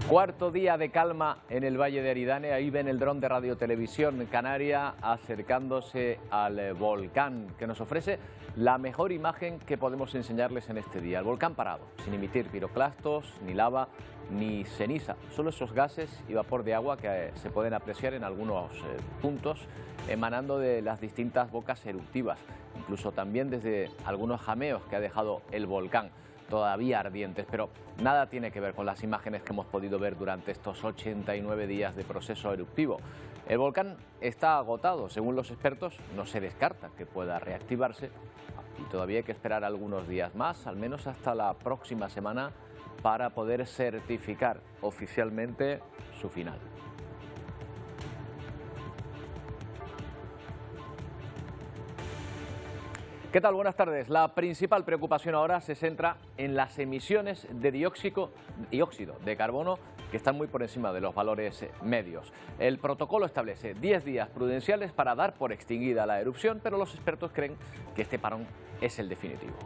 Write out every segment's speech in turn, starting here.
Cuarto día de calma en el Valle de Aridane. Ahí ven el dron de Radio Televisión Canaria acercándose al volcán, que nos ofrece la mejor imagen que podemos enseñarles en este día. El volcán parado, sin emitir piroclastos, ni lava, ni ceniza. Solo esos gases y vapor de agua que se pueden apreciar en algunos puntos emanando de las distintas bocas eruptivas. Incluso también desde algunos jameos que ha dejado el volcán, todavía ardientes, pero nada tiene que ver con las imágenes que hemos podido ver durante estos 89 días de proceso eruptivo. El volcán está agotado, según los expertos, no se descarta que pueda reactivarse y todavía hay que esperar algunos días más, al menos hasta la próxima semana, para poder certificar oficialmente su final. ¿Qué tal? Buenas tardes. La principal preocupación ahora se centra en las emisiones de dióxido de carbono, que están muy por encima de los valores medios. El protocolo establece 10 días prudenciales para dar por extinguida la erupción, pero los expertos creen que este parón es el definitivo.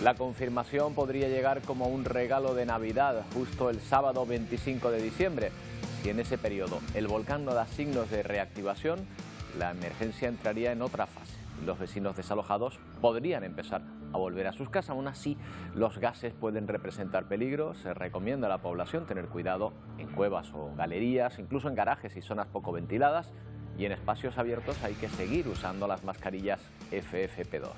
La confirmación podría llegar como un regalo de Navidad justo el sábado 25 de diciembre. Si en ese periodo el volcán no da signos de reactivación, la emergencia entraría en otra fase. Los vecinos desalojados podrían empezar a volver a sus casas. Aún así, los gases pueden representar peligro. Se recomienda a la población tener cuidado en cuevas o galerías, incluso en garajes y zonas poco ventiladas. Y en espacios abiertos hay que seguir usando las mascarillas FFP2.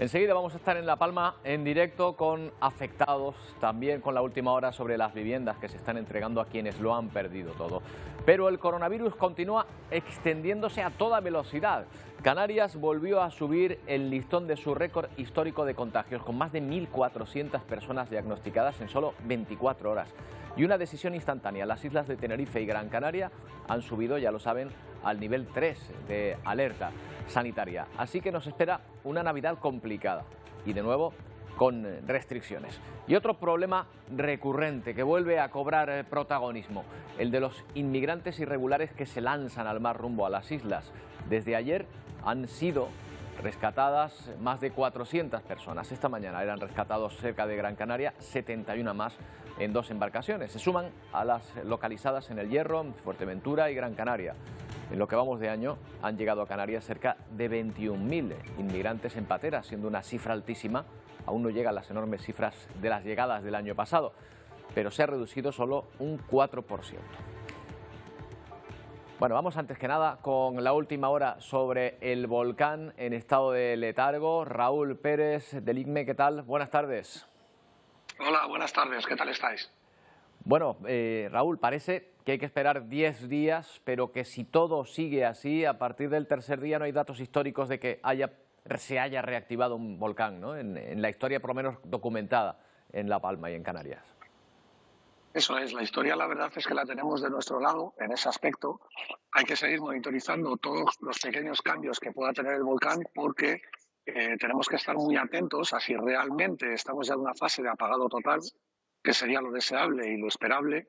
Enseguida vamos a estar en La Palma en directo con afectados, también con la última hora sobre las viviendas que se están entregando a quienes lo han perdido todo. Pero el coronavirus continúa extendiéndose a toda velocidad. Canarias volvió a subir el listón de su récord histórico de contagios, con más de 1.400 personas diagnosticadas en solo 24 horas. Y una decisión instantánea. Las islas de Tenerife y Gran Canaria han subido, ya lo saben, al nivel 3 de alerta sanitaria. Así que nos espera una Navidad complicada y de nuevo con restricciones. Y otro problema recurrente que vuelve a cobrar protagonismo, el de los inmigrantes irregulares que se lanzan al mar rumbo a las islas. Desde ayer han sido rescatadas más de 400 personas. Esta mañana eran rescatados cerca de Gran Canaria 71 más en 2 embarcaciones. Se suman a las localizadas en El Hierro, Fuerteventura y Gran Canaria. En lo que vamos de año han llegado a Canarias cerca de 21.000 inmigrantes en patera, siendo una cifra altísima. Aún no llegan las enormes cifras de las llegadas del año pasado, pero se ha reducido solo un 4%. Bueno, vamos antes que nada con la última hora sobre el volcán en estado de letargo. Raúl Pérez del ICME, ¿qué tal? Buenas tardes. Hola, buenas tardes, ¿qué tal estáis? Bueno, Raúl, parece que hay que esperar 10 días, pero que si todo sigue así, a partir del tercer día no hay datos históricos de que se haya reactivado un volcán, ¿no? En la historia por lo menos documentada en La Palma y en Canarias. Eso es, la historia la verdad es que la tenemos de nuestro lado en ese aspecto. Hay que seguir monitorizando todos los pequeños cambios que pueda tener el volcán porque tenemos que estar muy atentos a si realmente estamos ya en una fase de apagado total, que sería lo deseable y lo esperable.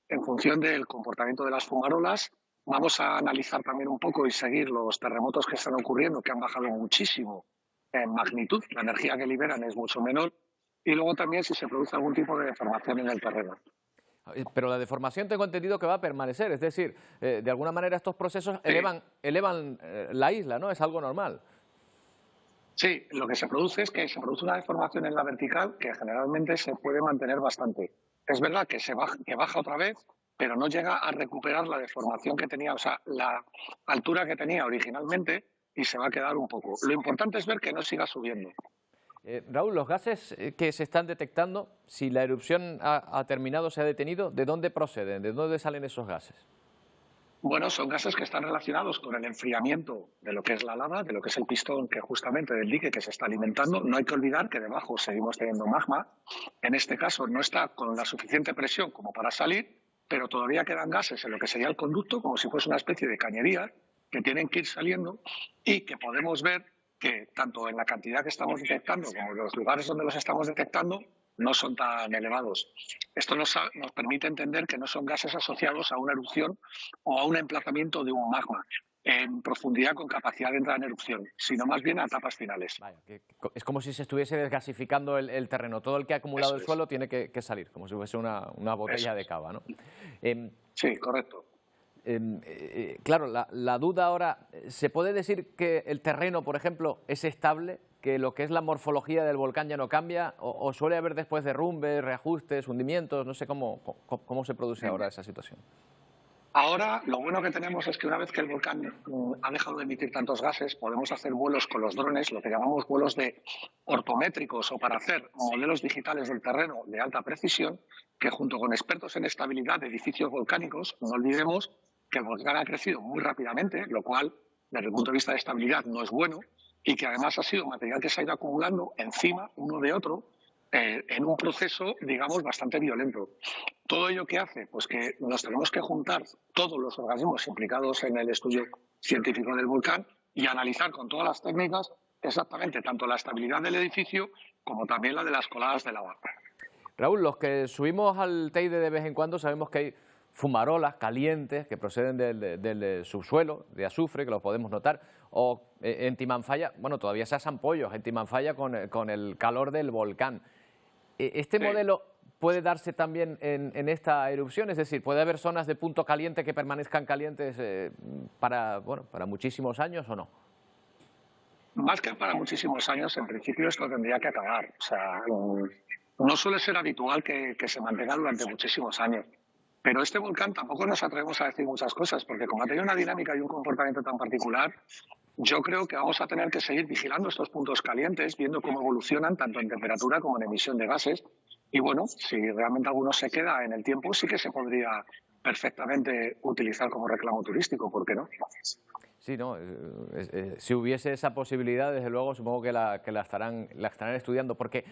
En función del comportamiento de las fumarolas, vamos a analizar también un poco y seguir los terremotos que están ocurriendo, que han bajado muchísimo en magnitud. La energía que liberan es mucho menor. Y luego también si se produce algún tipo de deformación en el terreno. Pero la deformación tengo entendido que va a permanecer, es decir, de alguna manera estos procesos elevan la isla, ¿no? Es algo normal. Sí, lo que se produce es que se produce una deformación en la vertical que generalmente se puede mantener bastante. Es verdad que baja otra vez, pero no llega a recuperar la deformación que tenía, o sea, la altura que tenía originalmente, y se va a quedar un poco. Lo importante es ver que no siga subiendo. Raúl, los gases que se están detectando, si la erupción ha terminado, se ha detenido, ¿de dónde proceden? ¿De dónde salen esos gases? Bueno, son gases que están relacionados con el enfriamiento de lo que es la lava, de lo que es el pistón que justamente del dique que se está alimentando. No hay que olvidar que debajo seguimos teniendo magma. En este caso no está con la suficiente presión como para salir, pero todavía quedan gases en lo que sería el conducto, como si fuese una especie de cañería, que tienen que ir saliendo y que podemos ver que tanto en la cantidad que estamos detectando como en los lugares donde los estamos detectando no son tan elevados. Esto nos permite entender que no son gases asociados a una erupción o a un emplazamiento de un magma en profundidad con capacidad de entrar en erupción, sino más bien a etapas finales. Vaya, es como si se estuviese desgasificando el terreno. Todo el que ha acumulado el suelo tiene que salir, como si fuese una botella de cava, ¿no? Sí, correcto. Claro, la duda ahora, ¿se puede decir que el terreno, por ejemplo, es estable? ¿Que lo que es la morfología del volcán ya no cambia? ¿O suele haber después derrumbes, reajustes, hundimientos? No sé cómo se produce ahora esa situación. Ahora, lo bueno que tenemos es que una vez que el volcán ha dejado de emitir tantos gases, podemos hacer vuelos con los drones, lo que llamamos vuelos ortométricos o para hacer modelos digitales del terreno de alta precisión, que junto con expertos en estabilidad de edificios volcánicos, no olvidemos que el volcán ha crecido muy rápidamente, lo cual, desde el punto de vista de estabilidad, no es bueno, y que además ha sido material que se ha ido acumulando encima uno de otro en un proceso, digamos, bastante violento. ¿Todo ello qué hace? Pues que nos tenemos que juntar todos los organismos implicados en el estudio científico del volcán y analizar con todas las técnicas exactamente tanto la estabilidad del edificio como también la de las coladas de lava. Raúl, los que subimos al Teide de vez en cuando sabemos que hay fumarolas calientes que proceden del subsuelo, de azufre, que lo podemos notar, o en Timanfaya, bueno, todavía se asan pollos en Timanfaya con el calor del volcán. ¿Este modelo puede darse también en esta erupción? Es decir, ¿puede haber zonas de punto caliente que permanezcan calientes para muchísimos años o no? Más que para muchísimos años, en principio esto tendría que acabar. O sea, no suele ser habitual que se mantenga durante muchísimos años. Pero este volcán tampoco nos atrevemos a decir muchas cosas, porque como ha tenido una dinámica y un comportamiento tan particular, yo creo que vamos a tener que seguir vigilando estos puntos calientes, viendo cómo evolucionan tanto en temperatura como en emisión de gases. Y bueno, si realmente alguno se queda en el tiempo, sí que se podría perfectamente utilizar como reclamo turístico, ¿por qué no? Sí, no, si hubiese esa posibilidad, desde luego, supongo que la estarán estudiando, porque,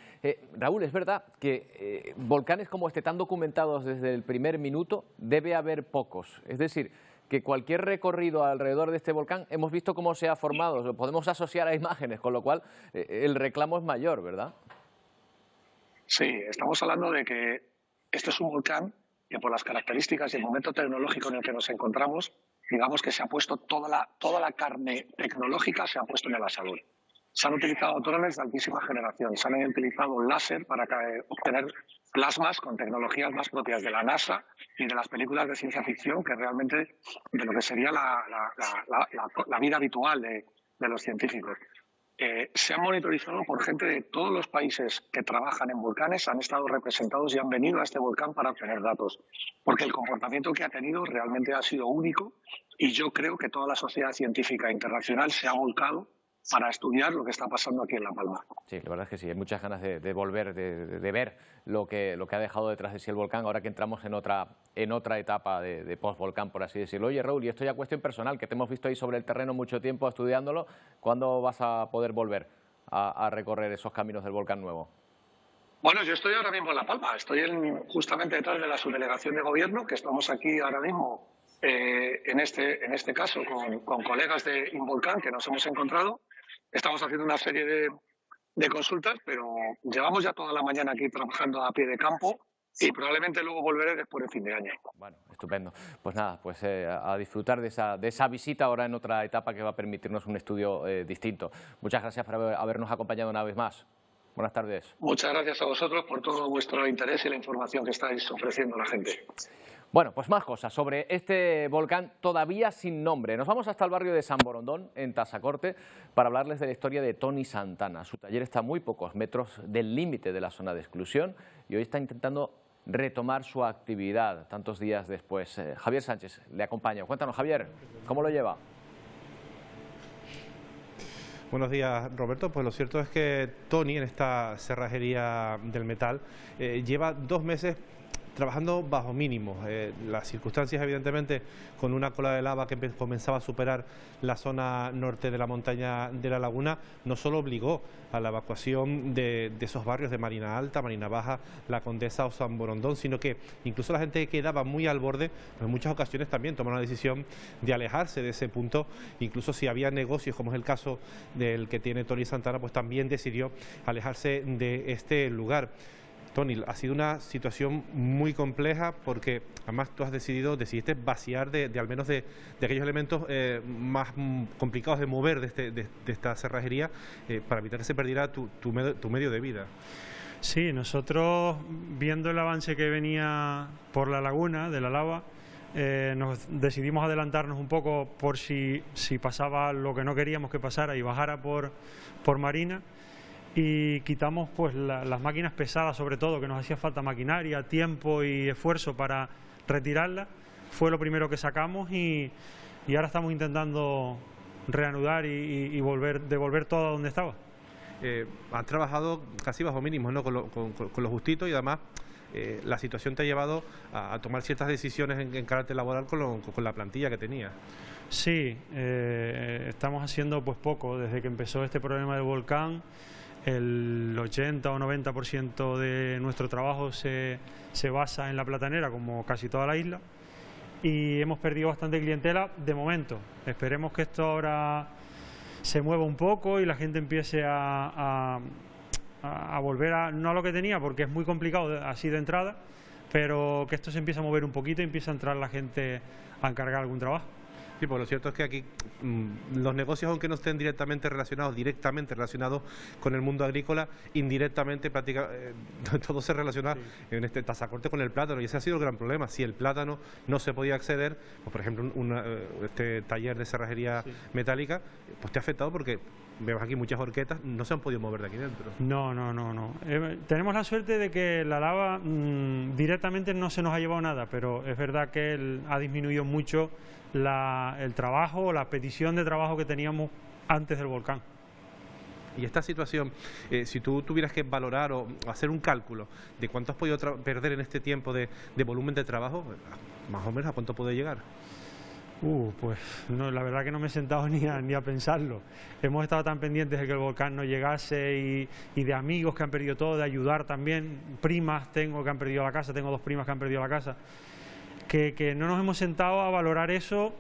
Raúl, es verdad que volcanes como este, tan documentados desde el primer minuto, debe haber pocos. Es decir, que cualquier recorrido alrededor de este volcán, hemos visto cómo se ha formado, lo podemos asociar a imágenes, con lo cual el reclamo es mayor, ¿verdad? Sí, estamos hablando de que este es un volcán que por las características y el momento tecnológico en el que nos encontramos, digamos que se ha puesto toda la carne tecnológica se ha puesto en el asador. Se han utilizado drones de altísima generación, se han utilizado láser para obtener plasmas con tecnologías más propias de la NASA y de las películas de ciencia ficción que realmente de lo que sería la vida habitual de los científicos. Se han monitorizado por gente de todos los países que trabajan en volcanes, han estado representados y han venido a este volcán para obtener datos, porque el comportamiento que ha tenido realmente ha sido único y yo creo que toda la sociedad científica internacional se ha volcado para estudiar lo que está pasando aquí en La Palma. Sí, la verdad es que sí, hay muchas ganas de volver, de ver lo que ha dejado detrás de sí el volcán, ahora que entramos en otra etapa de post-volcán, por así decirlo. Oye, Raúl, y esto ya cuestión personal, que te hemos visto ahí sobre el terreno mucho tiempo estudiándolo, ¿cuándo vas a poder volver a recorrer esos caminos del volcán nuevo? Bueno, yo estoy ahora mismo en La Palma, estoy justamente detrás de la subdelegación de gobierno, que estamos aquí ahora mismo, en este caso, con colegas de Involcán que nos hemos encontrado. Estamos haciendo una serie de consultas, pero llevamos ya toda la mañana aquí trabajando a pie de campo y probablemente luego volveré después de fin de año. Bueno, estupendo. Pues nada, pues a disfrutar de esa visita ahora en otra etapa que va a permitirnos un estudio distinto. Muchas gracias por habernos acompañado una vez más. Buenas tardes. Muchas gracias a vosotros por todo vuestro interés y la información que estáis ofreciendo a la gente. Bueno, pues más cosas sobre este volcán todavía sin nombre. Nos vamos hasta el barrio de San Borondón, en Tasacorte, para hablarles de la historia de Toni Santana. Su taller está a muy pocos metros del límite de la zona de exclusión y hoy está intentando retomar su actividad tantos días después. Javier Sánchez le acompaña. Cuéntanos, Javier, ¿cómo lo lleva? Buenos días, Roberto. Pues lo cierto es que Toni, en esta cerrajería del metal, lleva 2 meses trabajando bajo mínimos. Las circunstancias, evidentemente, con una cola de lava que comenzaba a superar la zona norte de la montaña de la Laguna, no solo obligó a la evacuación de esos barrios de Marina Alta, Marina Baja, La Condesa o San Borondón, sino que incluso la gente que quedaba muy al borde, pues en muchas ocasiones también tomaron la decisión de alejarse de ese punto. Incluso si había negocios, como es el caso del que tiene Tony Santana, pues también decidió alejarse de este lugar. Tony, ha sido una situación muy compleja porque además tú decidiste vaciar de al menos de aquellos elementos más complicados de mover de esta cerrajería para evitar que se perdiera tu medio de vida. Sí, nosotros, viendo el avance que venía por la laguna de la lava, nos decidimos adelantarnos un poco por si pasaba lo que no queríamos que pasara y bajara por Marina. Y quitamos pues las máquinas pesadas, sobre todo, que nos hacía falta maquinaria, tiempo y esfuerzo para retirarlas. Fue lo primero que sacamos y ahora estamos intentando reanudar y devolver todo a donde estaba. Han trabajado casi bajo mínimos, ¿no? Con lo justito, y además la situación te ha llevado a tomar ciertas decisiones en carácter laboral con la plantilla que tenía. Sí, estamos haciendo pues poco desde que empezó este problema del volcán. El 80 o 90% de nuestro trabajo se basa en la platanera, como casi toda la isla, y hemos perdido bastante clientela de momento. Esperemos que esto ahora se mueva un poco y la gente empiece a volver no a lo que tenía, porque es muy complicado así de entrada, pero que esto se empiece a mover un poquito y empiece a entrar la gente a encargar algún trabajo. Sí, pues lo cierto es que aquí los negocios, aunque no estén directamente relacionados con el mundo agrícola, indirectamente todo se relaciona en este tasacorte con el plátano, y ese ha sido el gran problema. Si el plátano no se podía acceder, pues por ejemplo este taller de cerrajería metálica, pues te ha afectado porque vemos aquí muchas horquetas, no se han podido mover de aquí dentro. No. Tenemos la suerte de que la lava directamente no se nos ha llevado nada, pero es verdad que ha disminuido mucho el trabajo, la petición de trabajo que teníamos antes del volcán. Y esta situación, si tú tuvieras que valorar o hacer un cálculo de cuánto has podido perder en este tiempo de volumen de trabajo, más o menos ¿a cuánto puede llegar? Pues no, la verdad que no me he sentado ni a pensarlo. Hemos estado tan pendientes de que el volcán no llegase y de amigos que han perdido todo, de ayudar también, primas tengo que han perdido la casa, tengo 2 primas que han perdido la casa, que no nos hemos sentado a valorar eso.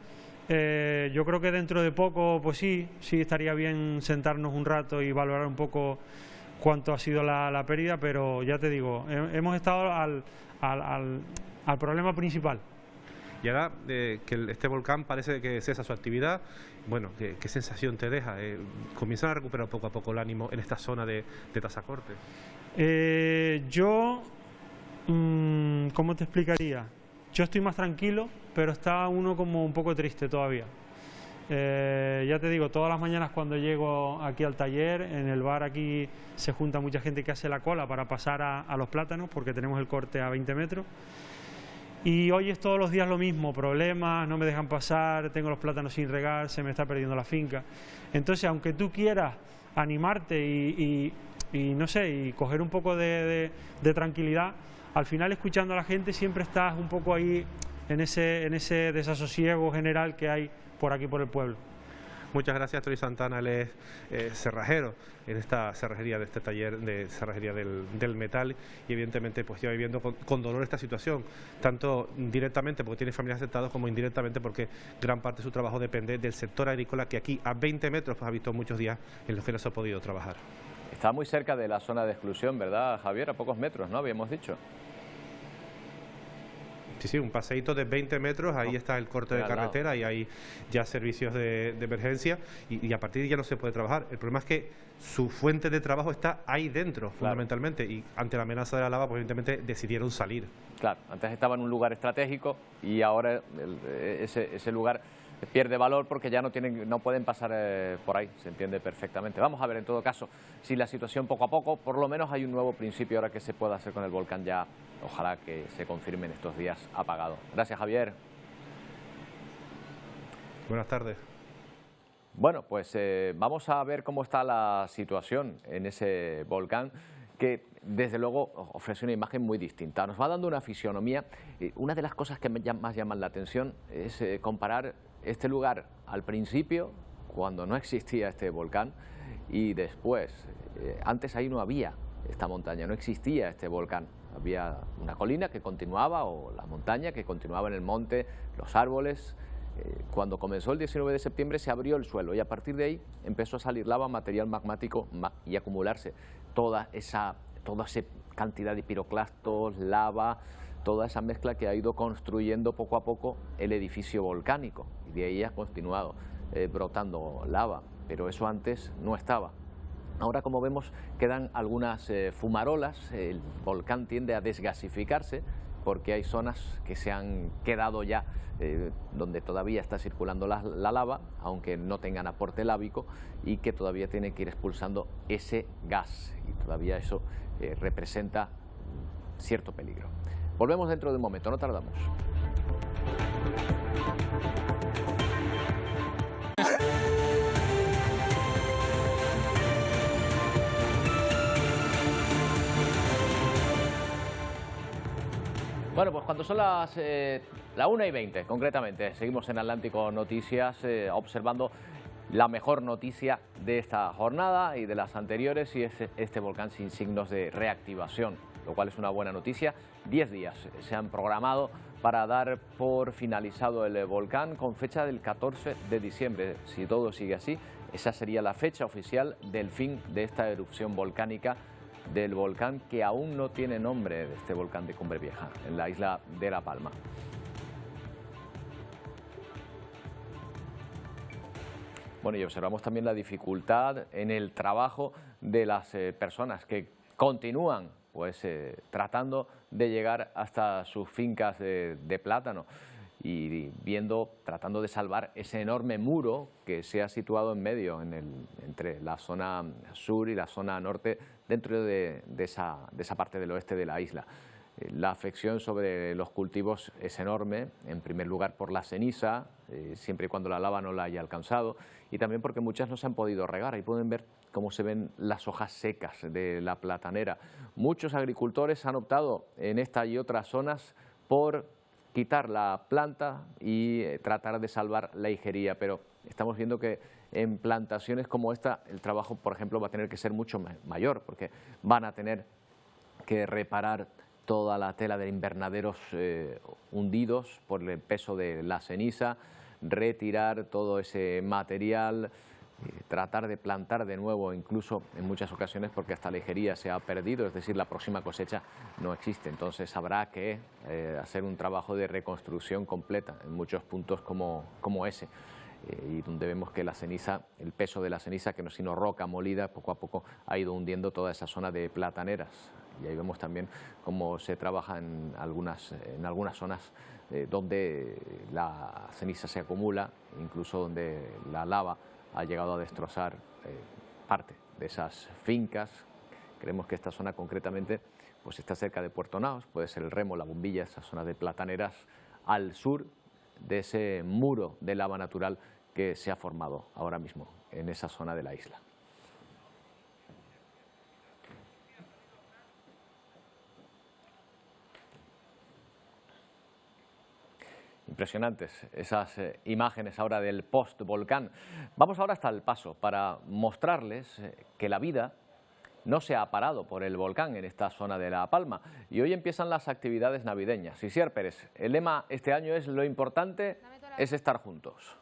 Yo creo que dentro de poco, pues sí estaría bien sentarnos un rato y valorar un poco cuánto ha sido la pérdida, pero ya te digo, hemos estado al problema principal. Y ahora que este volcán parece que cesa su actividad, bueno, ¿qué sensación te deja? ¿Comienzan a recuperar poco a poco el ánimo en esta zona de Tazacorte? ¿Cómo te explicaría? Yo estoy más tranquilo, pero está uno como un poco triste todavía. Ya te digo, todas las mañanas cuando llego aquí al taller, en el bar aquí se junta mucha gente que hace la cola para pasar a los plátanos, porque tenemos el corte a 20 metros. Y hoy es todos los días lo mismo, problemas, no me dejan pasar, tengo los plátanos sin regar, se me está perdiendo la finca. Entonces, aunque tú quieras animarte y no sé, y coger un poco de tranquilidad, al final escuchando a la gente siempre estás un poco ahí en ese desasosiego general que hay por aquí, por el pueblo. Muchas gracias, Tony Santana. Él es cerrajero en esta cerrajería, de este taller de cerrajería del metal, y evidentemente pues lleva viviendo con dolor esta situación, tanto directamente porque tiene familias afectadas, como indirectamente porque gran parte de su trabajo depende del sector agrícola, que aquí a 20 metros pues ha visto muchos días en los que no se ha podido trabajar. Está muy cerca de la zona de exclusión, ¿verdad, Javier? A pocos metros, ¿no? Habíamos dicho. Sí, un paseíto de 20 metros, ahí está el corte de carretera y hay ya servicios de emergencia, y a partir de ahí ya no se puede trabajar. El problema es que su fuente de trabajo está ahí dentro, fundamentalmente, y ante la amenaza de la lava, pues evidentemente decidieron salir. Claro, antes estaba en un lugar estratégico y ahora ese lugar pierde valor porque ya no pueden pasar por ahí, se entiende perfectamente. Vamos a ver en todo caso si la situación poco a poco, por lo menos hay un nuevo principio ahora que se pueda hacer con el volcán ya. Ojalá que se confirme en estos días apagado. Gracias, Javier. Buenas tardes. Bueno, pues vamos a ver cómo está la situación en ese volcán, que desde luego ofrece una imagen muy distinta. Nos va dando una fisionomía. Una de las cosas que más llaman la atención es comparar este lugar al principio, cuando no existía este volcán, y después. Antes ahí no había esta montaña, no existía este volcán. Había una colina que continuaba, o la montaña que continuaba en el monte, los árboles. Cuando comenzó el 19 de septiembre se abrió el suelo y a partir de ahí empezó a salir lava, material magmático y acumularse toda esa cantidad de piroclastos, lava, toda esa mezcla que ha ido construyendo poco a poco el edificio volcánico, y de ahí ha continuado brotando lava, pero eso antes no estaba. Ahora, como vemos, quedan algunas fumarolas. El volcán tiende a desgasificarse porque hay zonas que se han quedado ya donde todavía está circulando la lava, aunque no tengan aporte lávico, y que todavía tienen que ir expulsando ese gas, y todavía eso representa cierto peligro. Volvemos dentro de un momento, no tardamos. Bueno, pues cuando son la 1:20 concretamente, seguimos en Atlántico Noticias observando la mejor noticia de esta jornada y de las anteriores, y es este volcán sin signos de reactivación, lo cual es una buena noticia. 10 días se han programado para dar por finalizado el volcán, con fecha del 14 de diciembre. Si todo sigue así, esa sería la fecha oficial del fin de esta erupción volcánica del volcán que aún no tiene nombre, de este volcán de Cumbre Vieja, en la isla de La Palma. Bueno, y observamos también la dificultad en el trabajo de las personas que continúan tratando de llegar hasta sus fincas de plátano y tratando de salvar ese enorme muro que se ha situado en medio, entre la zona sur y la zona norte, dentro de esa parte del oeste de la isla. La afección sobre los cultivos es enorme, en primer lugar por la ceniza, siempre y cuando la lava no la haya alcanzado, y también porque muchas no se han podido regar. Ahí pueden ver cómo se ven las hojas secas de la platanera. Muchos agricultores han optado en esta y otras zonas por quitar la planta y tratar de salvar la hijería, pero estamos viendo que en plantaciones como esta el trabajo, por ejemplo, va a tener que ser mucho mayor, porque van a tener que reparar toda la tela de invernaderos hundidos por el peso de la ceniza, retirar todo ese material, tratar de plantar de nuevo, incluso en muchas ocasiones porque hasta la hijería se ha perdido, es decir, la próxima cosecha no existe. Entonces habrá que hacer un trabajo de reconstrucción completa en muchos puntos como ese, y donde vemos que la ceniza, el peso de la ceniza, que no es sino roca molida, poco a poco ha ido hundiendo toda esa zona de plataneras. Y ahí vemos también cómo se trabaja en algunas zonas donde la ceniza se acumula, incluso donde la lava ha llegado a destrozar parte de esas fincas. Creemos que esta zona concretamente pues está cerca de Puerto Naos, puede ser el Remo, la Bombilla, esa zona de plataneras al sur de ese muro de lava natural que se ha formado ahora mismo en esa zona de la isla. Impresionantes esas imágenes ahora del post-volcán. Vamos ahora hasta El Paso para mostrarles que la vida no se ha parado por el volcán en esta zona de La Palma. Y hoy empiezan las actividades navideñas. Isier Pérez, el lema este año es: lo importante es estar juntos.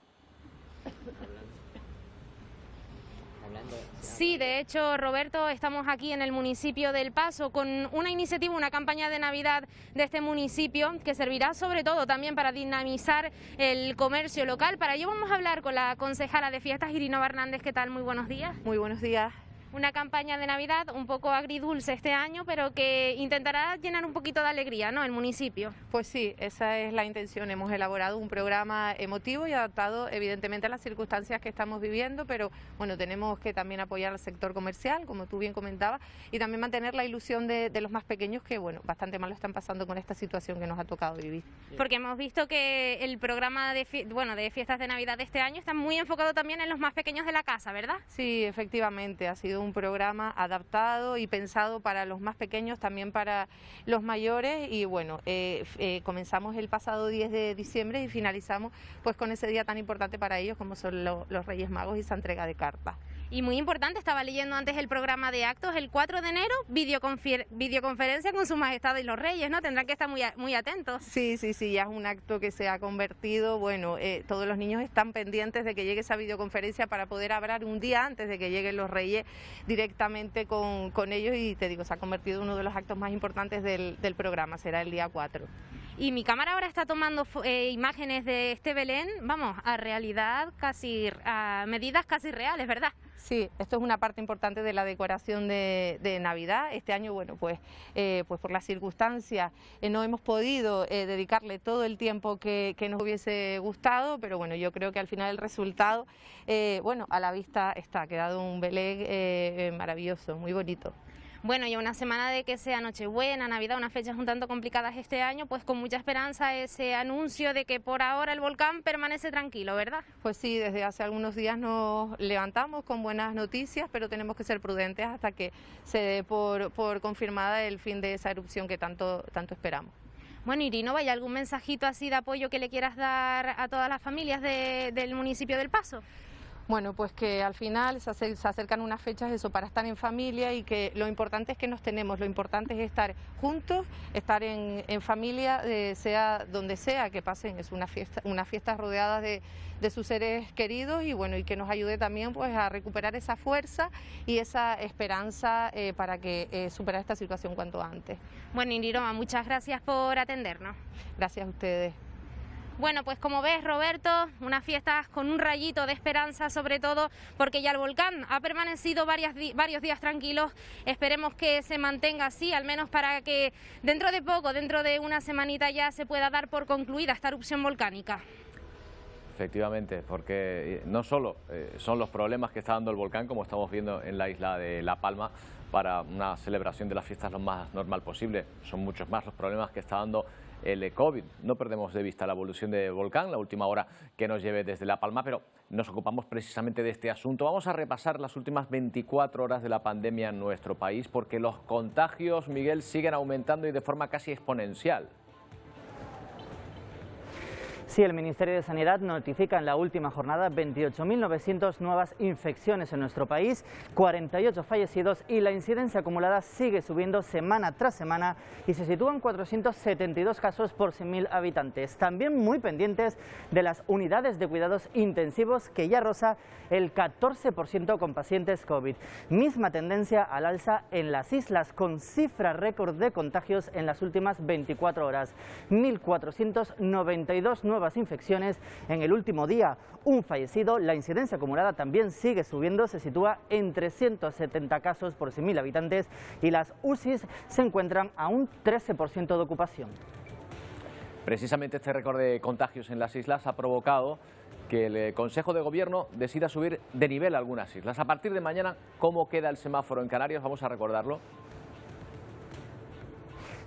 Sí, de hecho, Roberto, estamos aquí en el municipio del Paso con una iniciativa, una campaña de Navidad de este municipio que servirá sobre todo también para dinamizar el comercio local. Para ello vamos a hablar con la concejala de Fiestas, Irinova Hernández. ¿Qué tal? Muy buenos días. Muy buenos días. Una campaña de Navidad un poco agridulce este año, pero que intentará llenar un poquito de alegría, ¿no?, el municipio. Pues sí, esa es la intención. Hemos elaborado un programa emotivo y adaptado evidentemente a las circunstancias que estamos viviendo, pero bueno, tenemos que también apoyar al sector comercial, como tú bien comentabas, y también mantener la ilusión de los más pequeños que, bueno, bastante mal lo están pasando con esta situación que nos ha tocado vivir. Porque hemos visto que el programa de fiestas de Navidad de este año está muy enfocado también en los más pequeños de la casa, ¿verdad? Sí, efectivamente, ha sido sido un programa adaptado y pensado para los más pequeños, también para los mayores, y bueno, comenzamos el pasado 10 de diciembre y finalizamos pues con ese día tan importante para ellos como son los Reyes Magos y esa entrega de cartas. Y muy importante, estaba leyendo antes el programa de actos, el 4 de enero, videoconferencia con Su Majestad y los Reyes, ¿no? Tendrán que estar muy atentos. Sí, ya es un acto que se ha convertido, bueno, todos los niños están pendientes de que llegue esa videoconferencia para poder hablar un día antes de que lleguen los Reyes directamente con ellos, y te digo, se ha convertido en uno de los actos más importantes del programa, será el día 4. Y mi cámara ahora está tomando imágenes de este Belén, vamos, a medidas casi reales, ¿verdad? Sí, esto es una parte importante de la decoración de Navidad. Este año, bueno, pues por las circunstancias no hemos podido dedicarle todo el tiempo que nos hubiese gustado, pero bueno, yo creo que al final el resultado, bueno, a la vista está, ha quedado un Belén maravilloso, muy bonito. Bueno, y a una semana de que sea Nochebuena, Navidad, unas fechas un tanto complicadas este año, pues con mucha esperanza ese anuncio de que por ahora el volcán permanece tranquilo, ¿verdad? Pues sí, desde hace algunos días nos levantamos con buenas noticias, pero tenemos que ser prudentes hasta que se dé por confirmada el fin de esa erupción que tanto esperamos. Bueno, Irinova, ¿hay algún mensajito así de apoyo que le quieras dar a todas las familias del municipio del Paso? Bueno, pues que al final se acercan unas fechas eso para estar en familia, y que lo importante es que nos tenemos, lo importante es estar juntos, estar en familia, sea donde sea que pasen, es unas fiestas rodeadas de sus seres queridos, y bueno, y que nos ayude también pues a recuperar esa fuerza y esa esperanza para que superar esta situación cuanto antes. Bueno, Irinova, muchas gracias por atendernos. Gracias a ustedes. Bueno, pues como ves, Roberto, unas fiestas con un rayito de esperanza, sobre todo porque ya el volcán ha permanecido varios días tranquilos. Esperemos que se mantenga así, al menos para que dentro de poco, dentro de una semanita ya se pueda dar por concluida esta erupción volcánica. Efectivamente, porque no solo son los problemas que está dando el volcán, como estamos viendo en la isla de La Palma, para una celebración de las fiestas lo más normal posible, son muchos más los problemas que está dando el COVID. No perdemos de vista la evolución del volcán, la última hora que nos lleve desde La Palma, pero nos ocupamos precisamente de este asunto. Vamos a repasar las últimas 24 horas de la pandemia en nuestro país, porque los contagios, Miguel, siguen aumentando y de forma casi exponencial. Sí, el Ministerio de Sanidad notifica en la última jornada 28.900 nuevas infecciones en nuestro país, 48 fallecidos, y la incidencia acumulada sigue subiendo semana tras semana y se sitúa en 472 casos por 100.000 habitantes. También muy pendientes de las unidades de cuidados intensivos, que ya roza el 14% con pacientes COVID. Misma tendencia al alza en las islas, con cifra récord de contagios en las últimas 24 horas. 1.492 nuevas infecciones en el último día, un fallecido. La incidencia acumulada también sigue subiendo, se sitúa en 370 casos por 100.000 habitantes, y las UCIs se encuentran a un 13% de ocupación. Precisamente este récord de contagios en las islas ha provocado que el Consejo de Gobierno decida subir de nivel algunas islas. A partir de mañana, ¿cómo queda el semáforo en Canarias? Vamos a recordarlo.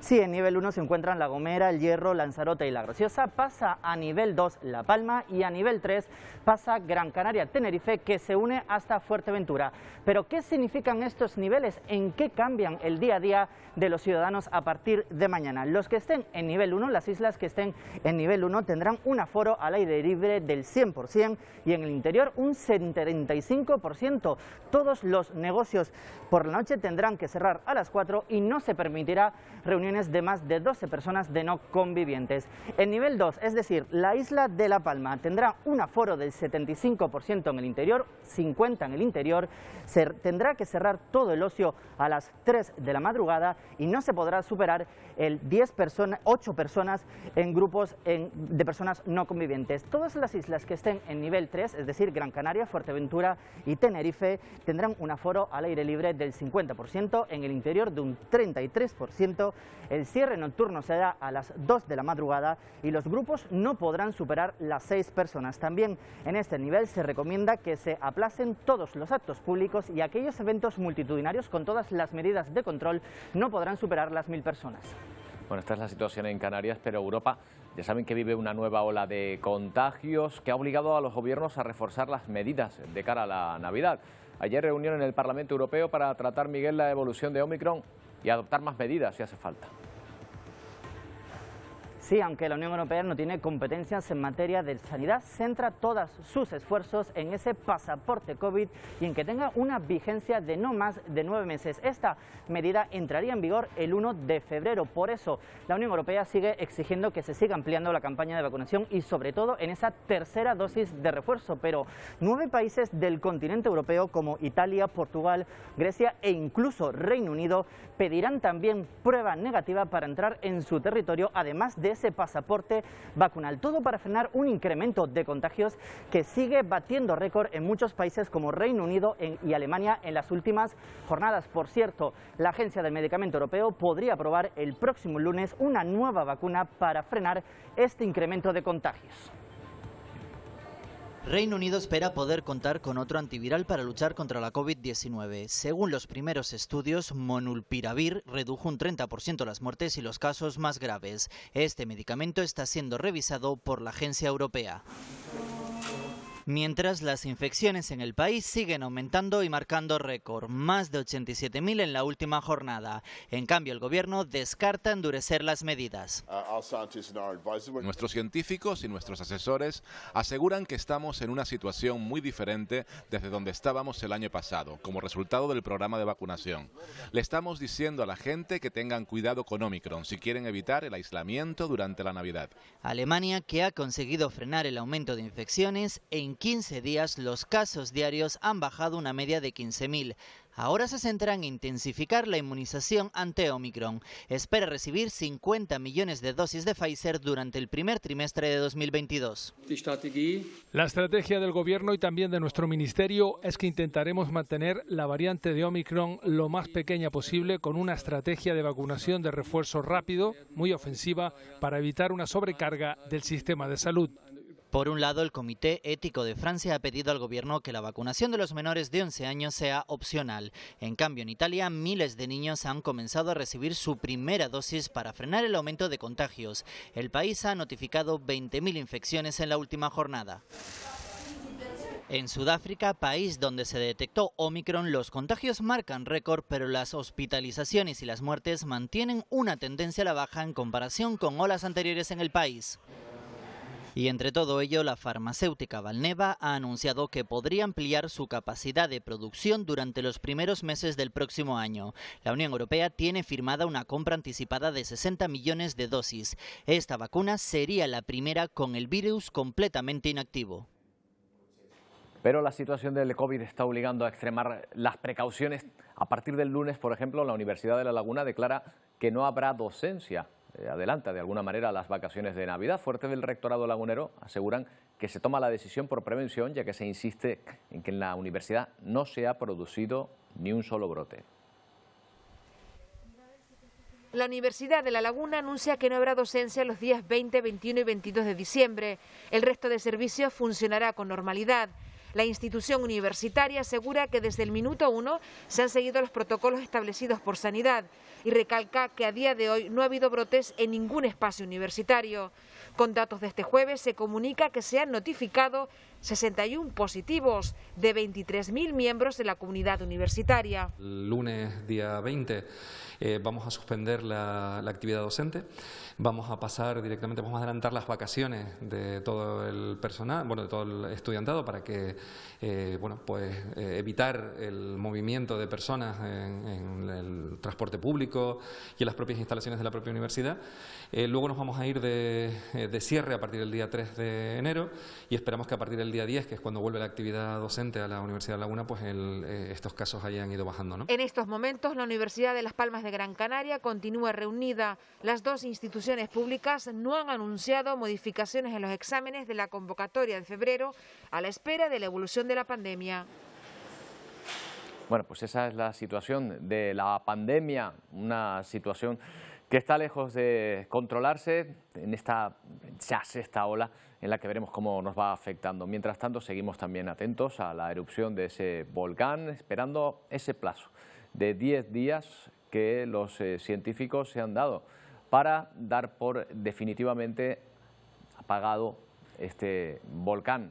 Sí, en nivel 1 se encuentran La Gomera, El Hierro, Lanzarote y La Graciosa. Pasa a nivel 2 La Palma, y a nivel 3 pasa Gran Canaria, Tenerife, que se une hasta Fuerteventura. Pero ¿qué significan estos niveles? ¿En qué cambian el día a día de los ciudadanos a partir de mañana? Los que estén en nivel 1, las islas que estén en nivel 1 tendrán un aforo al aire libre del 100%, y en el interior un 75%. Todos los negocios por la noche tendrán que cerrar a las 4 y no se permitirá reuniones de más de 12 personas de no convivientes. En nivel 2, es decir, la isla de La Palma, tendrá un aforo del 75% en el interior, 50% en el interior. Se tendrá que cerrar todo el ocio a las 3 de la madrugada y no se podrá superar el 8 personas en grupos de personas no convivientes. Todas las islas que estén en nivel 3, es decir, Gran Canaria, Fuerteventura y Tenerife, tendrán un aforo al aire libre del 50%, en el interior de un 33%. El cierre nocturno se da a las 2 de la madrugada y los grupos no podrán superar las 6 personas. También en este nivel se recomienda que se aplacen todos los actos públicos, y aquellos eventos multitudinarios con todas las medidas de control no podrán superar las 1.000 personas. Bueno, esta es la situación en Canarias, pero Europa ya saben que vive una nueva ola de contagios que ha obligado a los gobiernos a reforzar las medidas de cara a la Navidad. Ayer reunión en el Parlamento Europeo para tratar, Miguel, la evolución de Omicron y adoptar más medidas si hace falta. Sí, aunque la Unión Europea no tiene competencias en materia de sanidad, centra todos sus esfuerzos en ese pasaporte COVID y en que tenga una vigencia de no más de 9 meses. Esta medida entraría en vigor el 1 de febrero. Por eso, la Unión Europea sigue exigiendo que se siga ampliando la campaña de vacunación y sobre todo en esa tercera dosis de refuerzo. Pero 9 países del continente europeo como Italia, Portugal, Grecia e incluso Reino Unido pedirán también prueba negativa para entrar en su territorio, además de ese pasaporte vacunal. Todo para frenar un incremento de contagios que sigue batiendo récord en muchos países como Reino Unido y Alemania en las últimas jornadas. Por cierto, la Agencia del Medicamento Europeo podría aprobar el próximo lunes una nueva vacuna para frenar este incremento de contagios. Reino Unido espera poder contar con otro antiviral para luchar contra la COVID-19. Según los primeros estudios, Molnupiravir redujo un 30% las muertes y los casos más graves. Este medicamento está siendo revisado por la agencia europea. Mientras, las infecciones en el país siguen aumentando y marcando récord, más de 87.000 en la última jornada. En cambio, el gobierno descarta endurecer las medidas. Nuestros científicos y nuestros asesores aseguran que estamos en una situación muy diferente desde donde estábamos el año pasado, como resultado del programa de vacunación. Le estamos diciendo a la gente que tengan cuidado con Omicron si quieren evitar el aislamiento durante la Navidad. Alemania, que ha conseguido frenar el aumento de infecciones, en 15 días los casos diarios han bajado una media de 15.000. Ahora se centra en intensificar la inmunización ante Omicron. Espera recibir 50 millones de dosis de Pfizer durante el primer trimestre de 2022. La estrategia del Gobierno y también de nuestro Ministerio es que intentaremos mantener la variante de Omicron lo más pequeña posible con una estrategia de vacunación de refuerzo rápido, muy ofensiva, para evitar una sobrecarga del sistema de salud. Por un lado, el Comité Ético de Francia ha pedido al gobierno que la vacunación de los menores de 11 años sea opcional. En cambio, en Italia, miles de niños han comenzado a recibir su primera dosis para frenar el aumento de contagios. El país ha notificado 20.000 infecciones en la última jornada. En Sudáfrica, país donde se detectó Omicron, los contagios marcan récord, pero las hospitalizaciones y las muertes mantienen una tendencia a la baja en comparación con olas anteriores en el país. Y entre todo ello, la farmacéutica Valneva ha anunciado que podría ampliar su capacidad de producción durante los primeros meses del próximo año. La Unión Europea tiene firmada una compra anticipada de 60 millones de dosis. Esta vacuna sería la primera con el virus completamente inactivo. Pero la situación del COVID está obligando a extremar las precauciones. A partir del lunes, por ejemplo, la Universidad de La Laguna declara que no habrá docencia. Adelanta de alguna manera las vacaciones de Navidad. Fuertes del rectorado lagunero aseguran que se toma la decisión por prevención, ya que se insiste en que en la universidad no se ha producido ni un solo brote. La Universidad de La Laguna anuncia que no habrá docencia los días 20, 21 y 22 de diciembre. El resto de servicios funcionará con normalidad. La institución universitaria asegura que desde el minuto 1 se han seguido los protocolos establecidos por Sanidad y recalca que a día de hoy no ha habido brotes en ningún espacio universitario. Con datos de este jueves se comunica que se han notificado 61 positivos de 23.000 miembros de la comunidad universitaria. El lunes, día 20, vamos a suspender la actividad docente. Vamos a pasar directamente, vamos a adelantar las vacaciones de todo el personal, de todo el estudiantado para que, evitar el movimiento de personas en el transporte público y en las propias instalaciones de la propia universidad. Luego nos vamos a ir de cierre a partir del día 3 de enero y esperamos que a partir del día 10, que es cuando vuelve la actividad docente a la Universidad de La Laguna, pues estos casos hayan ido bajando, ¿no? En estos momentos, la Universidad de Las Palmas de Gran Canaria continúa reunida. Las dos instituciones públicas no han anunciado modificaciones en los exámenes de la convocatoria de febrero a la espera de la evolución de la pandemia. Bueno, pues esa es la situación de la pandemia, una situación que está lejos de controlarse en esta ya sexta ola en la que veremos cómo nos va afectando. Mientras tanto, seguimos también atentos a la erupción de ese volcán, esperando ese plazo de 10 días que los científicos se han dado para dar por definitivamente apagado este volcán.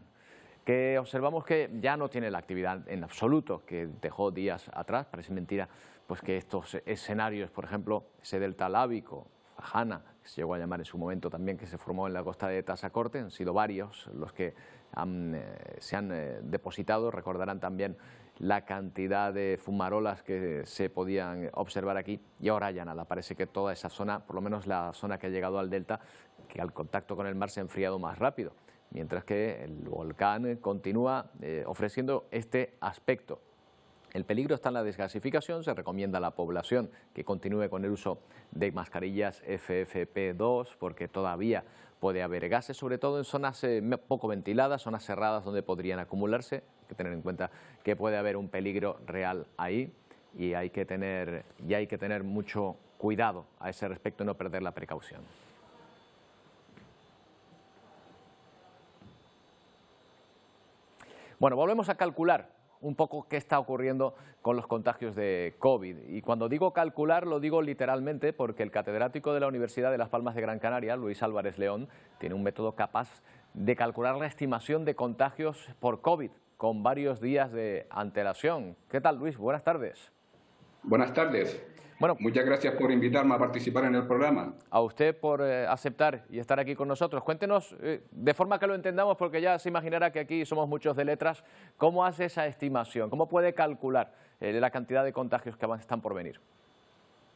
que observamos que ya no tiene la actividad en absoluto que dejó días atrás. Parece mentira pues que estos escenarios, por ejemplo, ese delta lábico, Fajana, que se llegó a llamar en su momento también, que se formó en la costa de Tazacorte, han sido varios los que se han depositado. Recordarán también la cantidad de fumarolas que se podían observar aquí, y ahora ya nada. Parece que toda esa zona, por lo menos la zona que ha llegado al delta, que al contacto con el mar se ha enfriado más rápido, mientras que el volcán continúa ofreciendo este aspecto. El peligro está en la desgasificación. Se recomienda a la población que continúe con el uso de mascarillas FFP2 porque todavía puede haber gases, sobre todo en zonas poco ventiladas, zonas cerradas donde podrían acumularse. Hay que tener en cuenta que puede haber un peligro real ahí y hay que tener mucho cuidado a ese respecto y no perder la precaución. Bueno, volvemos a calcular un poco qué está ocurriendo con los contagios de COVID. Y cuando digo calcular, lo digo literalmente, porque el catedrático de la Universidad de Las Palmas de Gran Canaria, Luis Álvarez León, tiene un método capaz de calcular la estimación de contagios por COVID, con varios días de antelación. ¿Qué tal, Luis? Buenas tardes. Buenas tardes. Bueno, muchas gracias por invitarme a participar en el programa. A usted por aceptar y estar aquí con nosotros. Cuéntenos, de forma que lo entendamos, porque ya se imaginará que aquí somos muchos de letras, ¿cómo hace esa estimación? ¿Cómo puede calcular la cantidad de contagios que están por venir?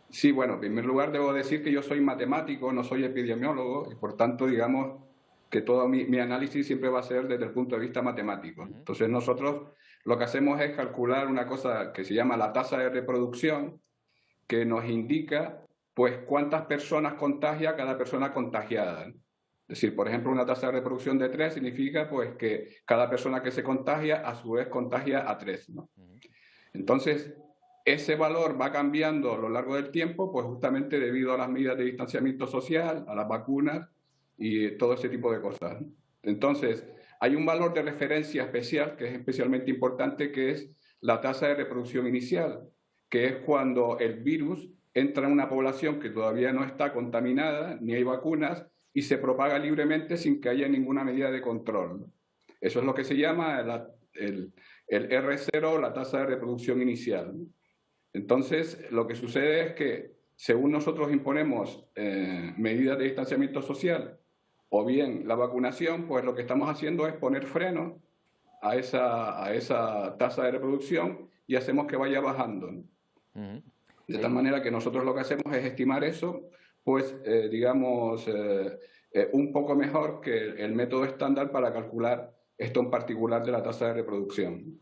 Sí, bueno, en primer lugar debo decir que yo soy matemático, no soy epidemiólogo, y por tanto, digamos, que todo mi análisis siempre va a ser desde el punto de vista matemático. Entonces nosotros lo que hacemos es calcular una cosa que se llama la tasa de reproducción, que nos indica pues cuántas personas contagia cada persona contagiada. Es decir, por ejemplo, una tasa de reproducción de 3 significa pues que cada persona que se contagia a su vez contagia a 3, ¿no? Entonces, ese valor va cambiando a lo largo del tiempo, pues justamente debido a las medidas de distanciamiento social, a las vacunas y todo ese tipo de cosas, ¿no? Entonces, hay un valor de referencia especial que es especialmente importante, que es la tasa de reproducción inicial, que es cuando el virus entra en una población que todavía no está contaminada, ni hay vacunas, y se propaga libremente sin que haya ninguna medida de control, ¿no? Eso es lo que se llama el R0, la tasa de reproducción inicial, ¿no? Entonces, lo que sucede es que, según nosotros imponemos medidas de distanciamiento social o bien la vacunación, pues lo que estamos haciendo es poner freno a esa tasa de reproducción y hacemos que vaya bajando, ¿no? De tal manera que nosotros lo que hacemos es estimar eso, pues digamos, un poco mejor que el método estándar para calcular esto en particular de la tasa de reproducción.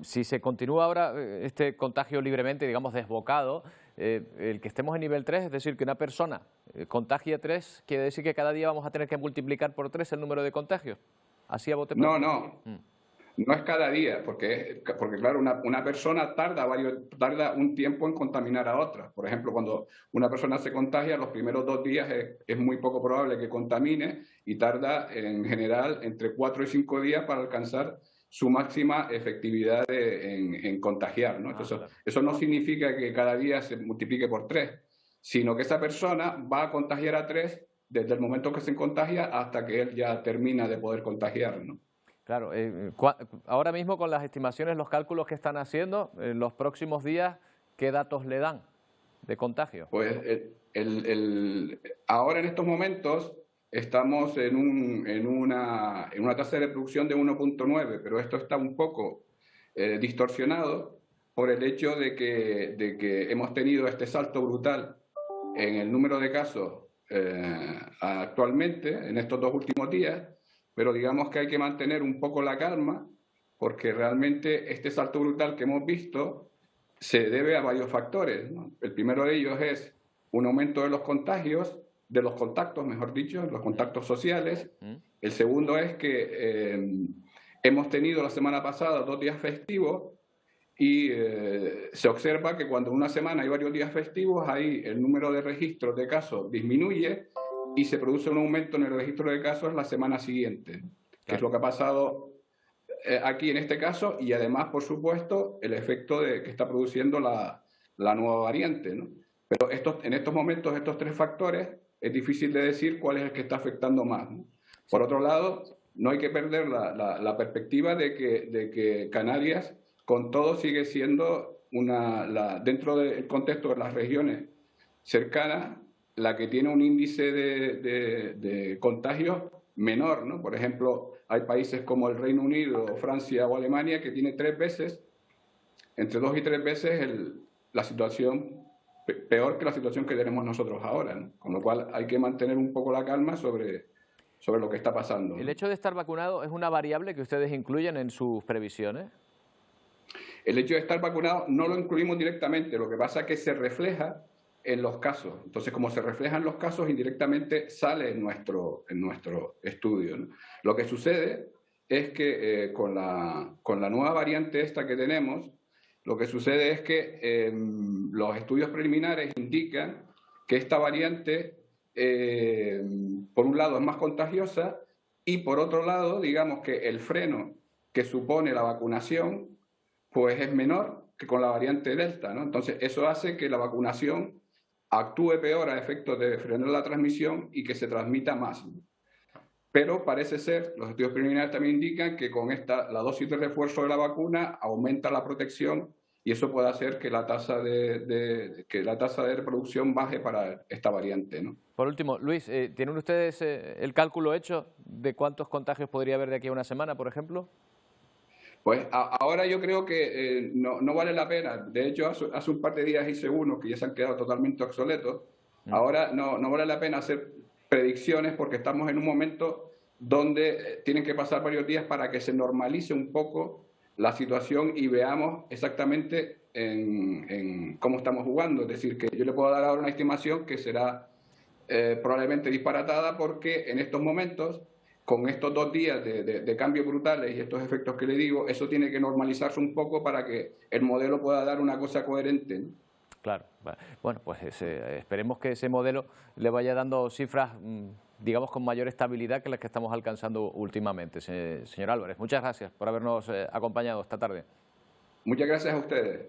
Si se continúa ahora este contagio libremente, digamos, desbocado, el que estemos en nivel 3, es decir, que una persona contagie 3, quiere decir que cada día vamos a tener que multiplicar por 3 el número de contagios. ¿Así a bote pronto? No. No es cada día, porque claro, una persona tarda un tiempo en contaminar a otra. Por ejemplo, cuando una persona se contagia, los primeros 2 días es muy poco probable que contamine y tarda en general entre 4 y 5 días para alcanzar su máxima efectividad en contagiar, ¿no? Entonces, eso no significa que cada día se multiplique por 3, sino que esa persona va a contagiar a 3 desde el momento que se contagia hasta que él ya termina de poder contagiar, ¿no? Claro, ahora mismo con las estimaciones, los cálculos que están haciendo, en los próximos días, ¿qué datos le dan de contagio? Pues ahora en estos momentos estamos en una tasa de reproducción de 1.9, pero esto está un poco distorsionado por el hecho de que hemos tenido este salto brutal en el número de casos actualmente, en estos 2 últimos días. Pero digamos que hay que mantener un poco la calma, porque realmente este salto brutal que hemos visto se debe a varios factores, ¿no? El primero de ellos es un aumento de los contagios, de los contactos, mejor dicho, los contactos sociales. El segundo es que hemos tenido la semana pasada 2 días festivos y se observa que cuando en una semana hay varios días festivos, ahí el número de registros de casos disminuye y se produce un aumento en el registro de casos la semana siguiente, que es lo que ha pasado aquí en este caso, y además, por supuesto, el efecto que está produciendo la nueva variante, ¿no? Pero en estos momentos, estos 3 factores, es difícil de decir cuál es el que está afectando más, ¿no? Por otro lado, no hay que perder la perspectiva de que Canarias, con todo, sigue siendo dentro del contexto de las regiones cercanas, la que tiene un índice de contagios menor, ¿no? Por ejemplo, hay países como el Reino Unido, Francia o Alemania que tiene entre 2 y 3 veces la situación peor que la situación que tenemos nosotros ahora, ¿no? Con lo cual hay que mantener un poco la calma sobre lo que está pasando. ¿El hecho de estar vacunado es una variable que ustedes incluyen en sus previsiones? El hecho de estar vacunado no lo incluimos directamente, lo que pasa es que se refleja en los casos. Entonces, como se reflejan los casos, indirectamente sale en nuestro estudio, ¿no? Lo que sucede es que con la nueva variante esta que tenemos, lo que sucede es que los estudios preliminares indican que esta variante, por un lado, es más contagiosa y, por otro lado, digamos que el freno que supone la vacunación pues es menor que con la variante Delta, ¿no? Entonces, eso hace que la vacunación actúe peor a efectos de frenar la transmisión y que se transmita más. Pero parece ser, los estudios preliminares también indican que con la dosis de refuerzo de la vacuna aumenta la protección y eso puede hacer que la tasa de reproducción baje para esta variante, ¿no? Por último, Luis, ¿tienen ustedes el cálculo hecho de cuántos contagios podría haber de aquí a una semana, por ejemplo? Pues ahora yo creo que no vale la pena. De hecho, hace un par de días hice unos que ya se han quedado totalmente obsoletos. Ahora no vale la pena hacer predicciones porque estamos en un momento donde tienen que pasar varios días para que se normalice un poco la situación y veamos exactamente en cómo estamos jugando. Es decir, que yo le puedo dar ahora una estimación que será probablemente disparatada porque en estos momentos, con estos 2 días de cambios brutales y estos efectos que le digo, eso tiene que normalizarse un poco para que el modelo pueda dar una cosa coherente, ¿no? Claro. Bueno, pues esperemos que ese modelo le vaya dando cifras, digamos, con mayor estabilidad que las que estamos alcanzando últimamente. Señor Álvarez, muchas gracias por habernos acompañado esta tarde. Muchas gracias a ustedes.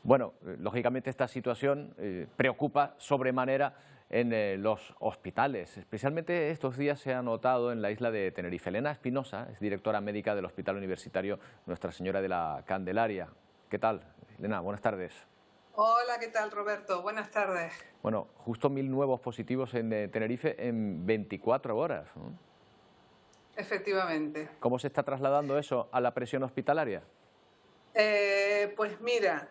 Bueno, lógicamente esta situación preocupa sobremanera en los hospitales. Especialmente estos días se ha notado en la isla de Tenerife. Elena Espinosa es directora médica del Hospital Universitario Nuestra Señora de la Candelaria. ¿Qué tal, Elena? Buenas tardes. Hola, ¿qué tal, Roberto? Buenas tardes. Bueno, justo 1000 nuevos positivos en Tenerife en 24 horas, ¿no? Efectivamente. ¿Cómo se está trasladando eso a la presión hospitalaria? Pues mira,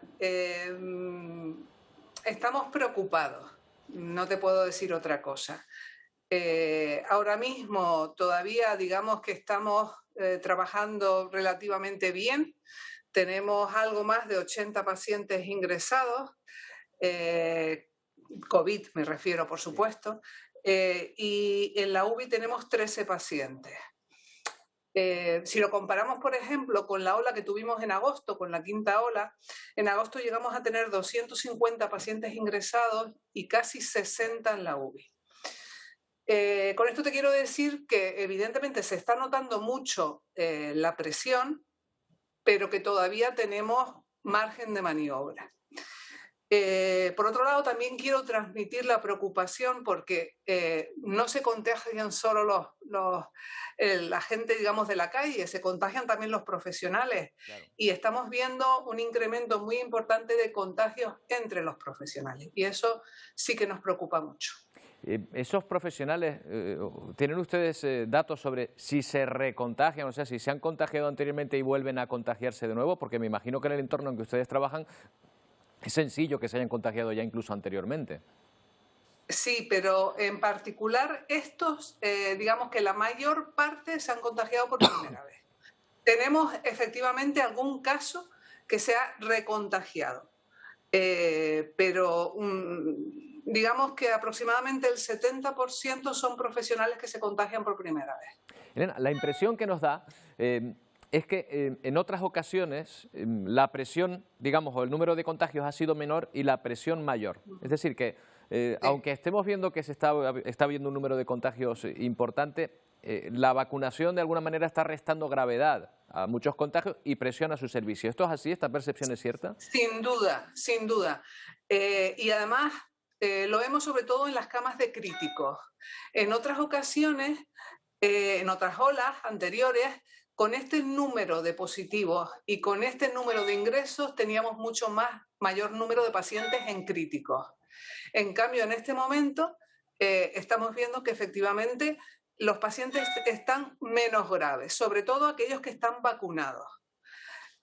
estamos preocupados, no te puedo decir otra cosa. Ahora mismo todavía digamos que estamos trabajando relativamente bien. Tenemos algo más de 80 pacientes ingresados, COVID me refiero, por supuesto, y en la UBI tenemos 13 pacientes. Si lo comparamos, por ejemplo, con la ola que tuvimos en agosto, con la 5ª ola, en agosto llegamos a tener 250 pacientes ingresados y casi 60 en la UBI. Con esto te quiero decir que evidentemente se está notando mucho la presión, pero que todavía tenemos margen de maniobra. Por otro lado, también quiero transmitir la preocupación porque no se contagian solo la gente, digamos, de la calle, se contagian también los profesionales. Claro. Y estamos viendo un incremento muy importante de contagios entre los profesionales. Y eso sí que nos preocupa mucho. ¿Esos profesionales, tienen ustedes datos sobre si se recontagian, o sea, si se han contagiado anteriormente y vuelven a contagiarse de nuevo? Porque me imagino que en el entorno en que ustedes trabajan es sencillo que se hayan contagiado ya incluso anteriormente. Sí, pero en particular estos, digamos que la mayor parte se han contagiado por primera vez. Tenemos efectivamente algún caso que se ha recontagiado, pero digamos que aproximadamente el 70% son profesionales que se contagian por primera vez. Elena, la impresión que nos da es que en otras ocasiones la presión, digamos, o el número de contagios ha sido menor y la presión mayor. Es decir, que aunque estemos viendo que se está viendo un número de contagios importante, la vacunación de alguna manera está restando gravedad a muchos contagios y presiona su servicio. ¿Esto es así? ¿Esta percepción es cierta? Sin duda, sin duda. Y además lo vemos sobre todo en las camas de críticos. En otras ocasiones en otras olas anteriores, con este número de positivos y con este número de ingresos teníamos mayor número de pacientes en críticos. En cambio, en este momento estamos viendo que efectivamente los pacientes están menos graves, sobre todo aquellos que están vacunados.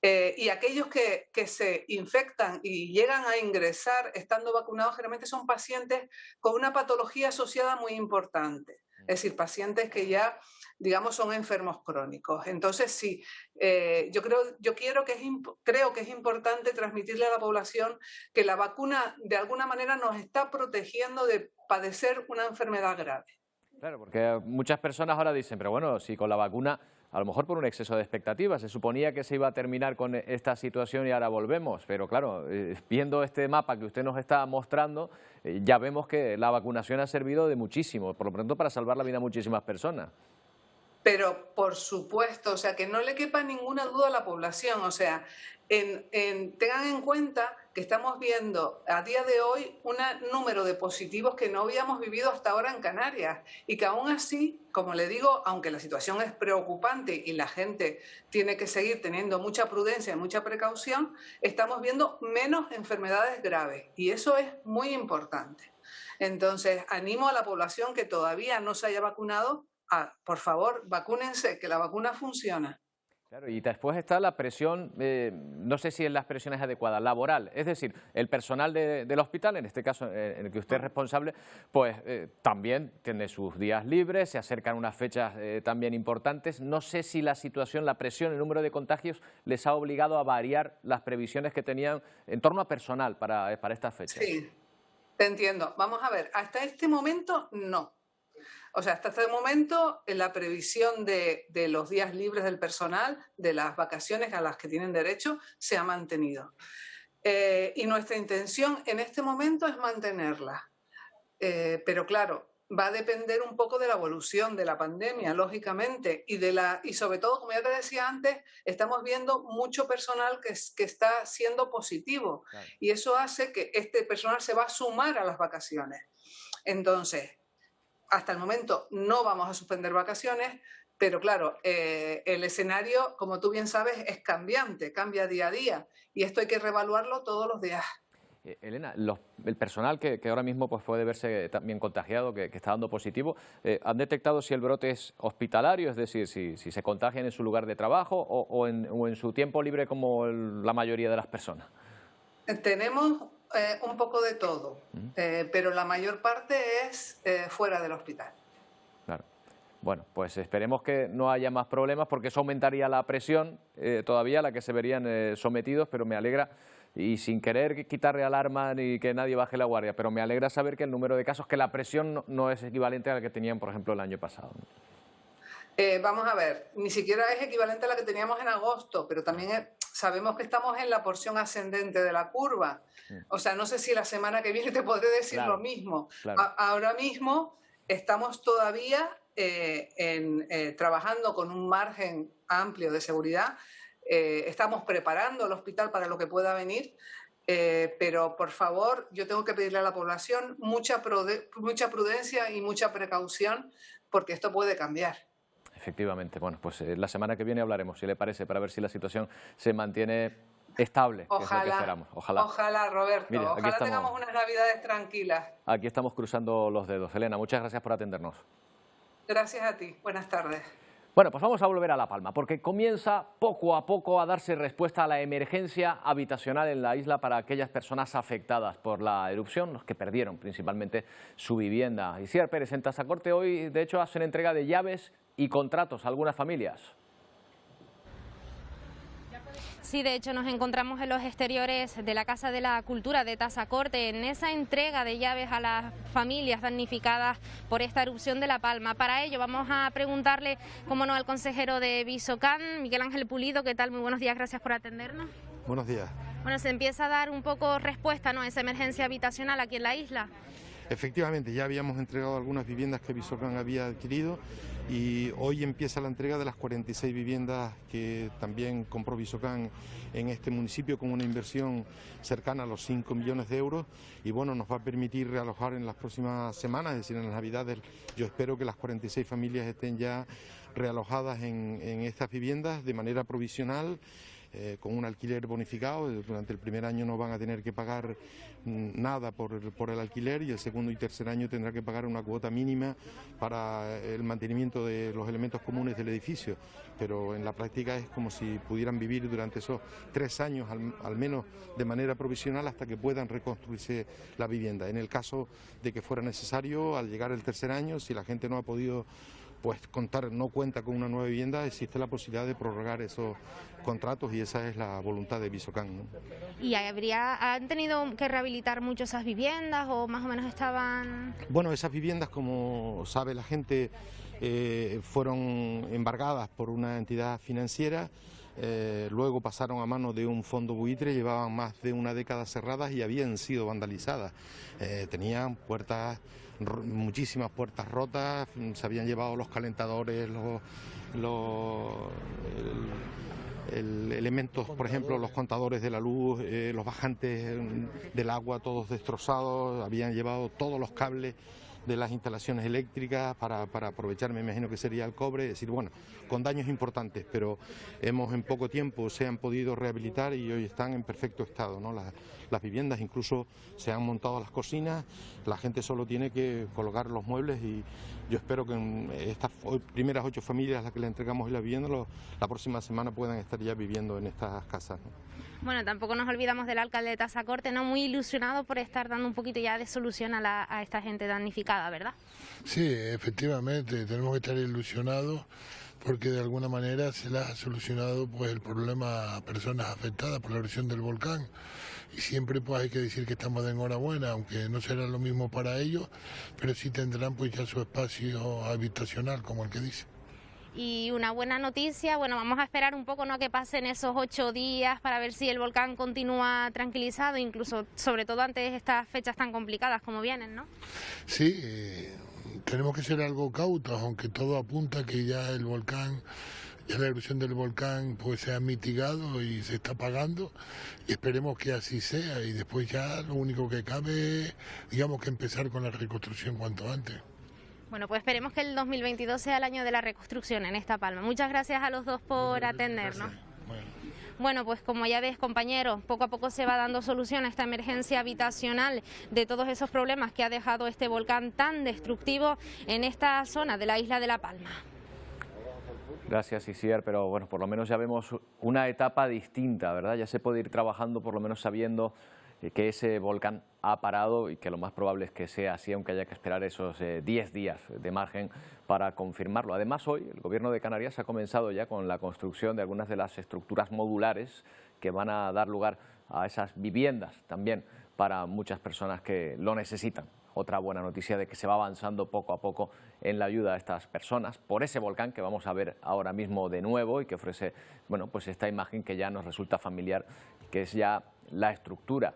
Y aquellos que se infectan y llegan a ingresar estando vacunados generalmente son pacientes con una patología asociada muy importante. Es decir, pacientes que ya, digamos, son enfermos crónicos. Entonces, sí, creo que es importante transmitirle a la población que la vacuna de alguna manera nos está protegiendo de padecer una enfermedad grave. Claro, porque muchas personas ahora dicen, pero bueno, si con la vacuna, a lo mejor por un exceso de expectativas, se suponía que se iba a terminar con esta situación y ahora volvemos. Pero claro, viendo este mapa que usted nos está mostrando, ya vemos que la vacunación ha servido de muchísimo, por lo pronto para salvar la vida a muchísimas personas. Pero, por supuesto, o sea, que no le quepa ninguna duda a la población. O sea, tengan en cuenta que estamos viendo a día de hoy un número de positivos que no habíamos vivido hasta ahora en Canarias y que aún así, como le digo, aunque la situación es preocupante y la gente tiene que seguir teniendo mucha prudencia y mucha precaución, estamos viendo menos enfermedades graves y eso es muy importante. Entonces, animo a la población que todavía no se haya vacunado, por favor, vacúnense, que la vacuna funciona. Claro, y después está la presión, no sé si la expresión es adecuada, laboral. Es decir, el personal del hospital, en este caso en el que usted es responsable, pues también tiene sus días libres, se acercan unas fechas también importantes. No sé si la situación, la presión, el número de contagios les ha obligado a variar las previsiones que tenían en torno a personal para estas fechas. Sí, te entiendo. Vamos a ver, hasta este momento no. O sea, hasta este momento la previsión de los días libres del personal, de las vacaciones a las que tienen derecho, se ha mantenido. Y nuestra intención en este momento es mantenerla. Pero claro, va a depender un poco de la evolución de la pandemia, lógicamente, y sobre todo, como ya te decía antes, estamos viendo mucho personal que está siendo positivo. Claro. Y eso hace que este personal se va a sumar a las vacaciones. Entonces, hasta el momento no vamos a suspender vacaciones, pero claro, el escenario, como tú bien sabes, es cambiante, cambia día a día y esto hay que reevaluarlo todos los días. Elena, el personal que ahora mismo pues, puede verse también contagiado, que está dando positivo, ¿han detectado si el brote es hospitalario, es decir, si se contagian en su lugar de trabajo o en su tiempo libre como la mayoría de las personas? Tenemos un poco de todo, pero la mayor parte es fuera del hospital. Claro. Bueno, pues esperemos que no haya más problemas porque eso aumentaría la presión todavía a la que se verían sometidos, pero me alegra, y sin querer quitarle alarma ni que nadie baje la guardia, pero me alegra saber que el número de casos, que la presión no es equivalente a la que tenían, por ejemplo, el año pasado. Vamos a ver, ni siquiera es equivalente a la que teníamos en agosto, pero también sabemos que estamos en la porción ascendente de la curva. O sea, no sé si la semana que viene te podré decir lo mismo. Claro. Ahora mismo estamos todavía trabajando con un margen amplio de seguridad. Estamos preparando el hospital para lo que pueda venir, pero por favor, yo tengo que pedirle a la población mucha prudencia y mucha precaución porque esto puede cambiar. Efectivamente. Bueno, pues la semana que viene hablaremos, si le parece, para ver si la situación se mantiene estable, ojalá, que es lo que esperamos. Ojalá. Ojalá, Roberto. Mire, ojalá tengamos unas Navidades tranquilas. Aquí estamos cruzando los dedos. Elena, muchas gracias por atendernos. Gracias a ti. Buenas tardes. Bueno, pues vamos a volver a La Palma, porque comienza poco a poco a darse respuesta a la emergencia habitacional en la isla para aquellas personas afectadas por la erupción, los que perdieron principalmente su vivienda. Iciar Pérez, en Tazacorte hoy, de hecho, hacen entrega de llaves y contratos a algunas familias. Sí, de hecho nos encontramos en los exteriores de la Casa de la Cultura de Tazacorte en esa entrega de llaves a las familias damnificadas por esta erupción de La Palma. Para ello vamos a preguntarle, cómo no, al consejero de Visocan, Miguel Ángel Pulido. ¿Qué tal? Muy buenos días, gracias por atendernos. Buenos días. Bueno, se empieza a dar un poco respuesta, ¿no?, a esa emergencia habitacional aquí en la isla. Efectivamente, ya habíamos entregado algunas viviendas que Visocan había adquirido y hoy empieza la entrega de las 46 viviendas que también compró Visocan en este municipio con una inversión cercana a los 5 millones de euros y bueno, nos va a permitir realojar en las próximas semanas, es decir, en las Navidades. Yo espero que las 46 familias estén ya realojadas en estas viviendas de manera provisional, con un alquiler bonificado. Durante el primer año no van a tener que pagar nada por el alquiler y el segundo y tercer año tendrá que pagar una cuota mínima para el mantenimiento de los elementos comunes del edificio, pero en la práctica es como si pudieran vivir durante esos 3 años al menos de manera provisional hasta que puedan reconstruirse la vivienda. En el caso de que fuera necesario, al llegar el tercer año, si la gente no ha podido no cuenta con una nueva vivienda, existe la posibilidad de prorrogar esos contratos y esa es la voluntad de Visocan, ¿no? ¿Y han tenido que rehabilitar mucho esas viviendas o más o menos estaban...? Bueno, esas viviendas, como sabe la gente, fueron embargadas por una entidad financiera, luego pasaron a manos de un fondo buitre, llevaban más de una década cerradas y habían sido vandalizadas. Tenían muchísimas puertas rotas, se habían llevado los calentadores, elementos, por ejemplo, los contadores de la luz, los bajantes del agua, todos destrozados, habían llevado todos los cables de las instalaciones eléctricas para aprovechar, me imagino que sería el cobre, es decir, bueno, con daños importantes, pero en poco tiempo se han podido rehabilitar y hoy están en perfecto estado, ¿no? Las viviendas, incluso se han montado las cocinas, la gente solo tiene que colocar los muebles y yo espero que en estas primeras 8 familias a las que le entregamos la vivienda, la próxima semana puedan estar ya viviendo en estas casas, ¿no? Bueno, tampoco nos olvidamos del alcalde de Tazacorte, ¿no? Muy ilusionado por estar dando un poquito ya de solución a esta gente damnificada, ¿verdad? Sí, efectivamente, tenemos que estar ilusionados porque de alguna manera se les ha solucionado pues el problema a personas afectadas por la erupción del volcán y siempre pues hay que decir que estamos de enhorabuena, aunque no será lo mismo para ellos, pero sí tendrán pues ya su espacio habitacional, como el que dice. Y una buena noticia, bueno, vamos a esperar un poco, ¿no?, que pasen esos 8 días para ver si el volcán continúa tranquilizado, incluso sobre todo ante estas fechas tan complicadas como vienen, ¿no? Sí, tenemos que ser algo cautos, aunque todo apunta que ya el volcán, ya la erupción del volcán pues se ha mitigado y se está apagando y esperemos que así sea y después ya lo único que cabe es, digamos, que empezar con la reconstrucción cuanto antes. Bueno, pues esperemos que el 2022 sea el año de la reconstrucción en esta palma. Muchas gracias a los dos por atendernos. Bueno, pues como ya ves, compañeros, poco a poco se va dando solución a esta emergencia habitacional de todos esos problemas que ha dejado este volcán tan destructivo en esta zona de la isla de La Palma. Gracias, Isier, pero bueno, por lo menos ya vemos una etapa distinta, ¿verdad? Ya se puede ir trabajando por lo menos sabiendo que ese volcán ha parado y que lo más probable es que sea así, aunque haya que esperar esos 10 días de margen para confirmarlo. Además, hoy el Gobierno de Canarias ha comenzado ya con la construcción de algunas de las estructuras modulares que van a dar lugar a esas viviendas también para muchas personas que lo necesitan. Otra buena noticia de que se va avanzando poco a poco en la ayuda a estas personas por ese volcán que vamos a ver ahora mismo de nuevo y que ofrece, bueno, pues esta imagen que ya nos resulta familiar, que es ya la estructura,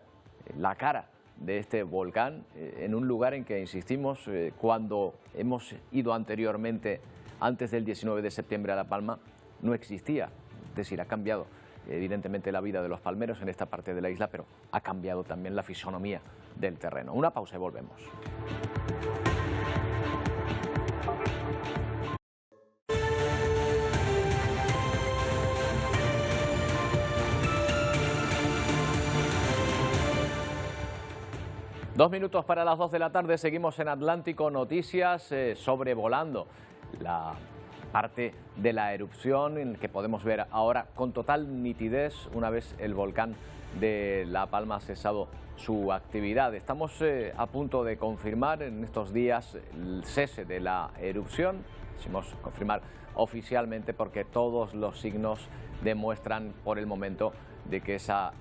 la cara de este volcán en un lugar en que, insistimos, cuando hemos ido anteriormente, antes del 19 de septiembre a La Palma, no existía, es decir, ha cambiado evidentemente la vida de los palmeros en esta parte de la isla, pero ha cambiado también la fisonomía del terreno. Una pausa y volvemos. Dos minutos para las 2 de la tarde, seguimos en Atlántico Noticias, sobrevolando la parte de la erupción en que podemos ver ahora con total nitidez una vez el volcán de La Palma ha cesado su actividad. Estamos a punto de confirmar en estos días el cese de la erupción, decimos confirmar oficialmente porque todos los signos demuestran por el momento de que esa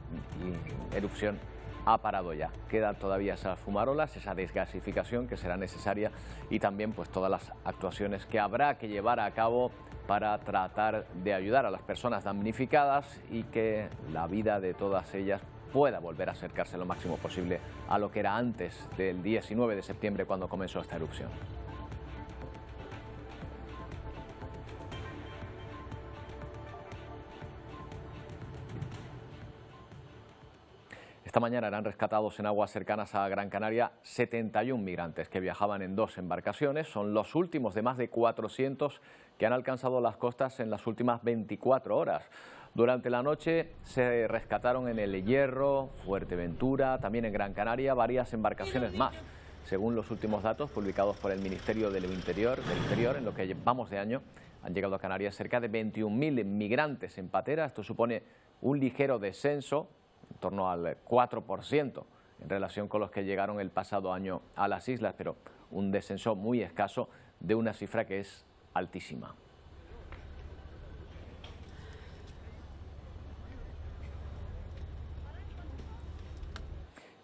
erupción ha parado ya. Quedan todavía esas fumarolas, esa desgasificación que será necesaria y también pues todas las actuaciones que habrá que llevar a cabo para tratar de ayudar a las personas damnificadas y que la vida de todas ellas pueda volver a acercarse lo máximo posible a lo que era antes del 19 de septiembre cuando comenzó esta erupción. Esta mañana eran rescatados en aguas cercanas a Gran Canaria 71 migrantes que viajaban en 2 embarcaciones. Son los últimos de más de 400 que han alcanzado las costas en las últimas 24 horas. Durante la noche se rescataron en El Hierro, Fuerteventura, también en Gran Canaria varias embarcaciones más. Según los últimos datos publicados por el Ministerio del Interior, en lo que llevamos de año, han llegado a Canarias cerca de 21.000 migrantes en patera. Esto supone un ligero descenso, en torno al 4% en relación con los que llegaron el pasado año a las islas, pero un descenso muy escaso de una cifra que es altísima.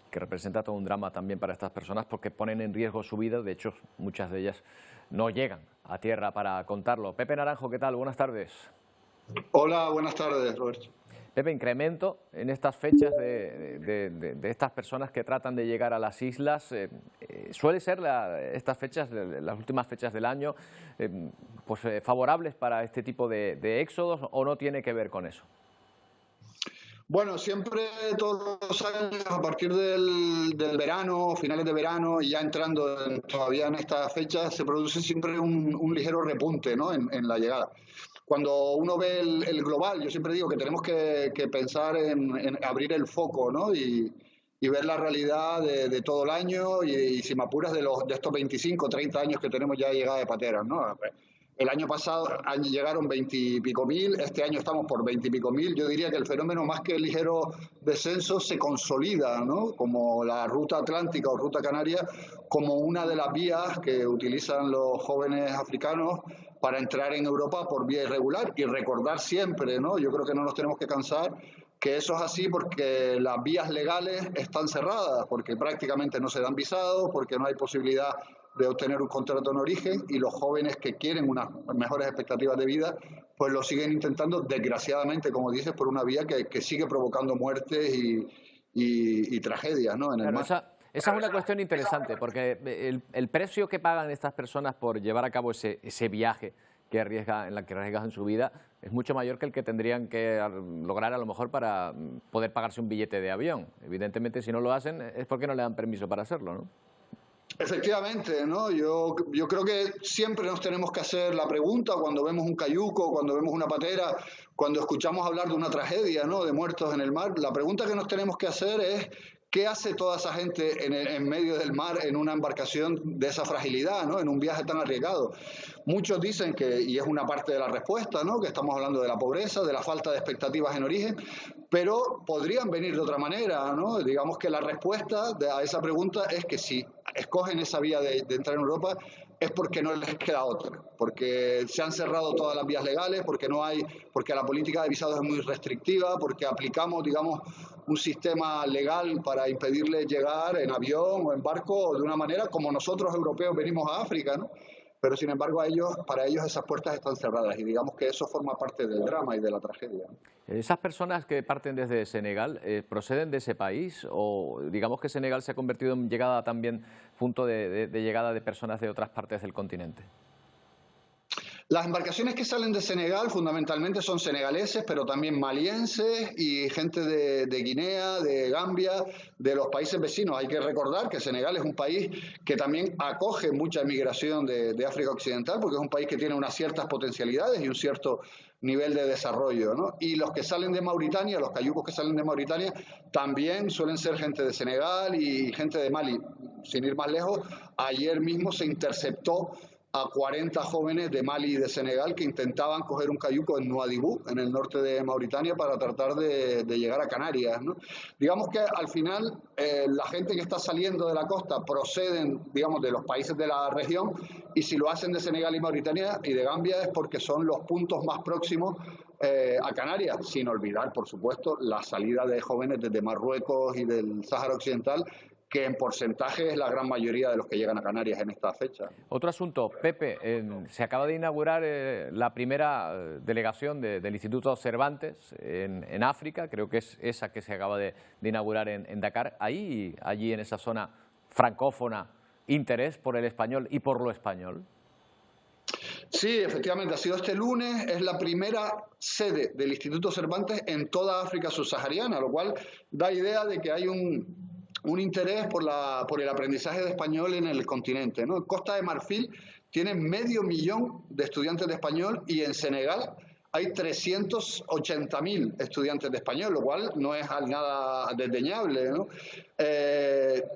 Que representa todo un drama también para estas personas porque ponen en riesgo su vida. De hecho, muchas de ellas no llegan a tierra para contarlo. Pepe Naranjo, ¿qué tal? Buenas tardes. Hola, buenas tardes, Roberto. Pepe, incremento en estas fechas de estas personas que tratan de llegar a las islas. ¿Suele ser estas fechas, las últimas fechas del año, favorables para este tipo de éxodos o no tiene que ver con eso? Bueno, siempre, todos los años, a partir del verano, finales de verano, y ya entrando todavía en estas fechas, se produce siempre un ligero repunte, ¿no?, en la llegada. Cuando uno ve el global, yo siempre digo que tenemos que pensar en abrir el foco, ¿no?, y ver la realidad de todo el año y si me apuras de estos 25, 30 años que tenemos ya de llegada de pateras, ¿no? El año pasado llegaron 20 y pico mil, este año estamos por 20 y pico mil. Yo diría que el fenómeno, más que el ligero descenso, se consolida, ¿no?, como la ruta atlántica o ruta canaria, como una de las vías que utilizan los jóvenes africanos para entrar en Europa por vía irregular. Y recordar siempre, ¿no?, yo creo que no nos tenemos que cansar, que eso es así porque las vías legales están cerradas, porque prácticamente no se dan visados, porque no hay posibilidad de obtener un contrato en origen, y los jóvenes que quieren unas mejores expectativas de vida, pues lo siguen intentando, desgraciadamente, como dices, por una vía que sigue provocando muertes y tragedias, ¿no?, en el mar. Esa es una cuestión interesante, porque el precio que pagan estas personas por llevar a cabo ese viaje en la que arriesgan su vida es mucho mayor que el que tendrían que lograr a lo mejor para poder pagarse un billete de avión. Evidentemente, si no lo hacen es porque no le dan permiso para hacerlo, ¿no? Efectivamente, ¿no? Yo creo que siempre nos tenemos que hacer la pregunta cuando vemos un cayuco, cuando vemos una patera, cuando escuchamos hablar de una tragedia, ¿no?, de muertos en el mar. La pregunta que nos tenemos que hacer es: ¿qué hace toda esa gente en medio del mar en una embarcación de esa fragilidad, ¿no?, en un viaje tan arriesgado? Muchos dicen que, y es una parte de la respuesta, ¿no?, que estamos hablando de la pobreza, de la falta de expectativas en origen, pero podrían venir de otra manera, ¿no? Digamos que la respuesta a esa pregunta es que si escogen esa vía de entrar en Europa es porque no les queda otra, porque se han cerrado todas las vías legales, porque la política de visados es muy restrictiva, porque aplicamos, digamos, un sistema legal para impedirles llegar en avión o en barco de una manera como nosotros europeos venimos a África, ¿no? Pero sin embargo para ellos esas puertas están cerradas, y digamos que eso forma parte del drama y de la tragedia. ¿Esas personas que parten desde Senegal proceden de ese país, o digamos que Senegal se ha convertido en llegada también, punto de llegada de personas de otras partes del continente? Las embarcaciones que salen de Senegal fundamentalmente son senegaleses, pero también malienses y gente de Guinea, de Gambia, de los países vecinos. Hay que recordar que Senegal es un país que también acoge mucha inmigración de África Occidental, porque es un país que tiene unas ciertas potencialidades y un cierto nivel de desarrollo, ¿no? Y los que salen de Mauritania, los cayucos que salen de Mauritania, también suelen ser gente de Senegal y gente de Mali. Sin ir más lejos, ayer mismo se interceptó a 40 jóvenes de Mali y de Senegal que intentaban coger un cayuco en Nouadhibou, en el norte de Mauritania, para tratar de llegar a Canarias, ¿no? Digamos que al final la gente que está saliendo de la costa proceden, digamos, de los países de la región, y si lo hacen de Senegal y Mauritania y de Gambia es porque son los puntos más próximos a Canarias, sin olvidar, por supuesto, la salida de jóvenes desde Marruecos y del Sáhara Occidental, que en porcentaje es la gran mayoría de los que llegan a Canarias en esta fecha. Otro asunto, Pepe, se acaba de inaugurar la primera delegación del Instituto Cervantes en África, creo que es esa que se acaba de inaugurar en Dakar. Allí en esa zona francófona, interés por el español y por lo español. Sí, efectivamente, ha sido este lunes, es la primera sede del Instituto Cervantes en toda África subsahariana, lo cual da idea de que hay un interés por el aprendizaje de español en el continente, ¿no? Costa de Marfil tiene 500.000 de estudiantes de español y en Senegal hay 380.000 estudiantes de español, lo cual no es nada desdeñable, ¿no?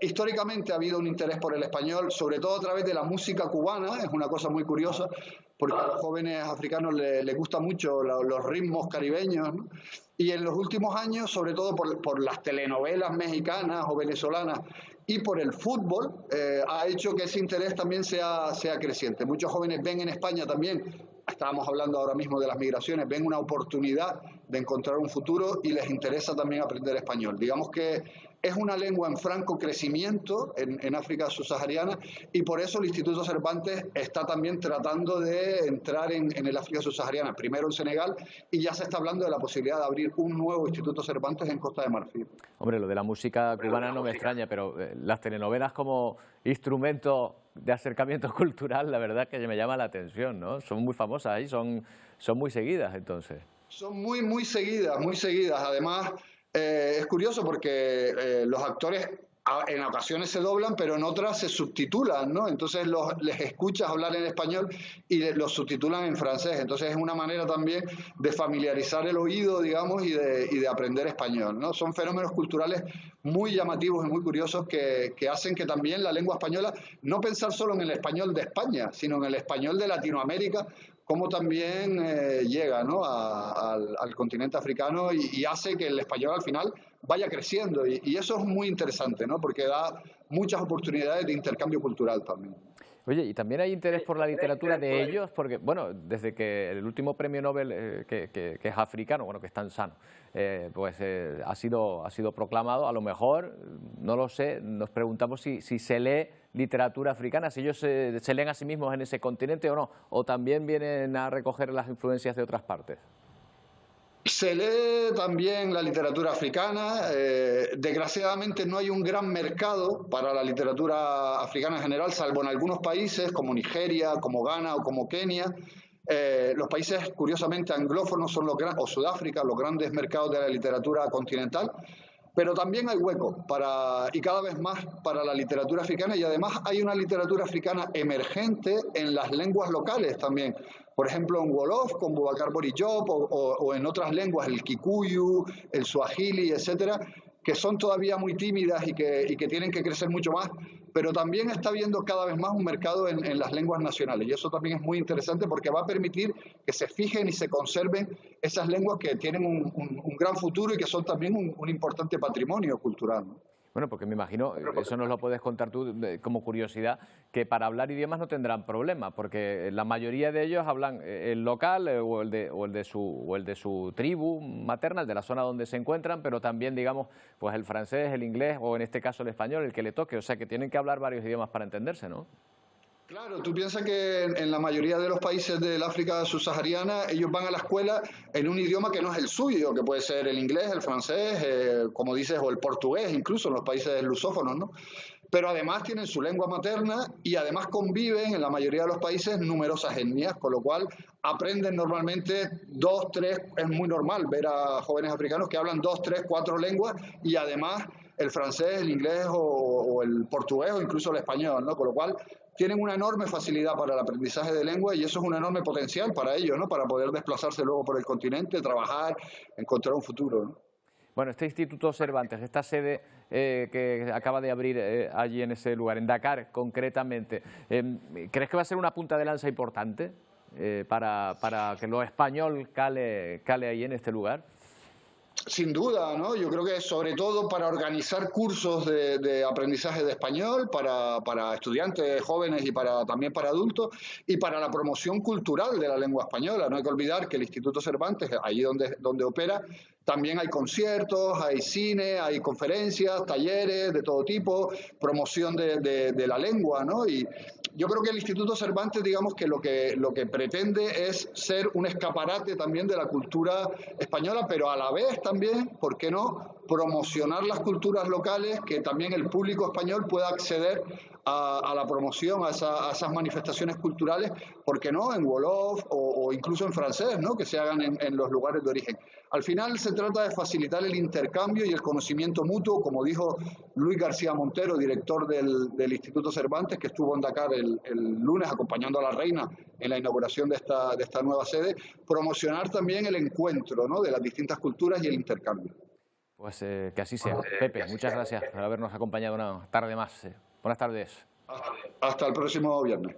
Históricamente ha habido un interés por el español, sobre todo a través de la música cubana, es una cosa muy curiosa, porque a los jóvenes africanos les gustan mucho los ritmos caribeños, ¿no? Y en los últimos años, sobre todo por las telenovelas mexicanas o venezolanas y por el fútbol, ha hecho que ese interés también sea creciente. Muchos jóvenes ven en España también, estábamos hablando ahora mismo de las migraciones, ven una oportunidad de encontrar un futuro y les interesa también aprender español. Digamos que es una lengua en franco crecimiento en África subsahariana y por eso el Instituto Cervantes está también tratando de entrar en el África subsahariana, primero en Senegal, y ya se está hablando de la posibilidad de abrir un nuevo Instituto Cervantes en Costa de Marfil. Hombre, lo de la música cubana no me extraña, pero las telenovelas como instrumento de acercamiento cultural, la verdad que me llama la atención, ¿no? Son muy famosas ahí, son muy seguidas, entonces. Son muy seguidas, muy seguidas. Además, es curioso porque los actores en ocasiones se doblan, pero en otras se subtitulan, ¿no? Entonces les escuchas hablar en español y los subtitulan en francés. Entonces es una manera también de familiarizar el oído, digamos, y de aprender español, ¿no? Son fenómenos culturales muy llamativos y muy curiosos que hacen que también la lengua española, no pensar solo en el español de España, sino en el español de Latinoamérica, como también llega, ¿no? al continente africano y hace que el español al final vaya creciendo. Y eso es muy interesante, ¿no? Porque da muchas oportunidades de intercambio cultural también. Oye, y también hay interés por la literatura de ellos, porque, bueno, desde que el último premio Nobel, que es africano, bueno, que es tan sano, ha sido proclamado, a lo mejor, no lo sé, nos preguntamos si se lee literatura africana, si ellos se leen a sí mismos en ese continente o no, o también vienen a recoger las influencias de otras partes. Se lee también la literatura africana. Desgraciadamente no hay un gran mercado para la literatura africana en general, salvo en algunos países como Nigeria, como Ghana o como Kenia. Los países, curiosamente, anglófonos son o Sudáfrica, los grandes mercados de la literatura continental. Pero también hay hueco y cada vez más para la literatura africana, y además hay una literatura africana emergente en las lenguas locales también. Por ejemplo, en Wolof, con Boubacar Bori Diop, o en otras lenguas, el Kikuyu, el Swahili, etcétera, que son todavía muy tímidas y que tienen que crecer mucho más, pero también está habiendo cada vez más un mercado en las lenguas nacionales, y eso también es muy interesante porque va a permitir que se fijen y se conserven esas lenguas que tienen un gran futuro y que son también un importante patrimonio cultural, ¿no? Bueno, porque me imagino, eso nos lo puedes contar tú como curiosidad, que para hablar idiomas no tendrán problema, porque la mayoría de ellos hablan el local o el de su tribu materna, el de la zona donde se encuentran, pero también, digamos, pues el francés, el inglés o en este caso el español, el que le toque. O sea, que tienen que hablar varios idiomas para entenderse, ¿no? Claro, tú piensas que en la mayoría de los países del África subsahariana ellos van a la escuela en un idioma que no es el suyo, que puede ser el inglés, el francés, como dices, o el portugués, incluso en los países lusófonos, ¿no? Pero además tienen su lengua materna y además conviven en la mayoría de los países numerosas etnias, con lo cual aprenden normalmente 2, 3, es muy normal ver a jóvenes africanos que hablan 2, 3, 4 lenguas y además el francés, el inglés o el portugués o incluso el español, ¿no? Con lo cual tienen una enorme facilidad para el aprendizaje de lengua y eso es un enorme potencial para ellos, ¿no? Para poder desplazarse luego por el continente, trabajar, encontrar un futuro, ¿no? Bueno, este Instituto Cervantes, esta sede que acaba de abrir allí en ese lugar, en Dakar concretamente, ¿crees que va a ser una punta de lanza importante para que lo español cale ahí en este lugar? Sin duda, ¿no? Yo creo que sobre todo para organizar cursos de aprendizaje de español para estudiantes jóvenes y también para adultos y para la promoción cultural de la lengua española. No hay que olvidar que el Instituto Cervantes, allí donde opera, también hay conciertos, hay cine, hay conferencias, talleres de todo tipo, promoción de la lengua, ¿no? Y yo creo que el Instituto Cervantes, digamos que lo que pretende es ser un escaparate también de la cultura española, pero a la vez también, ¿por qué no?, promocionar las culturas locales, que también el público español pueda acceder a la promoción, a esas manifestaciones culturales, ¿por qué no?, en Wolof o incluso en francés, ¿no?, que se hagan en los lugares de origen. Al final se trata de facilitar el intercambio y el conocimiento mutuo, como dijo Luis García Montero, director del Instituto Cervantes, que estuvo en Dakar el lunes acompañando a la reina en la inauguración de esta nueva sede, promocionar también el encuentro, ¿no?, de las distintas culturas y el intercambio. Pues que así sea. Pepe, muchas gracias por habernos acompañado una tarde más. Buenas tardes. Hasta el próximo viernes.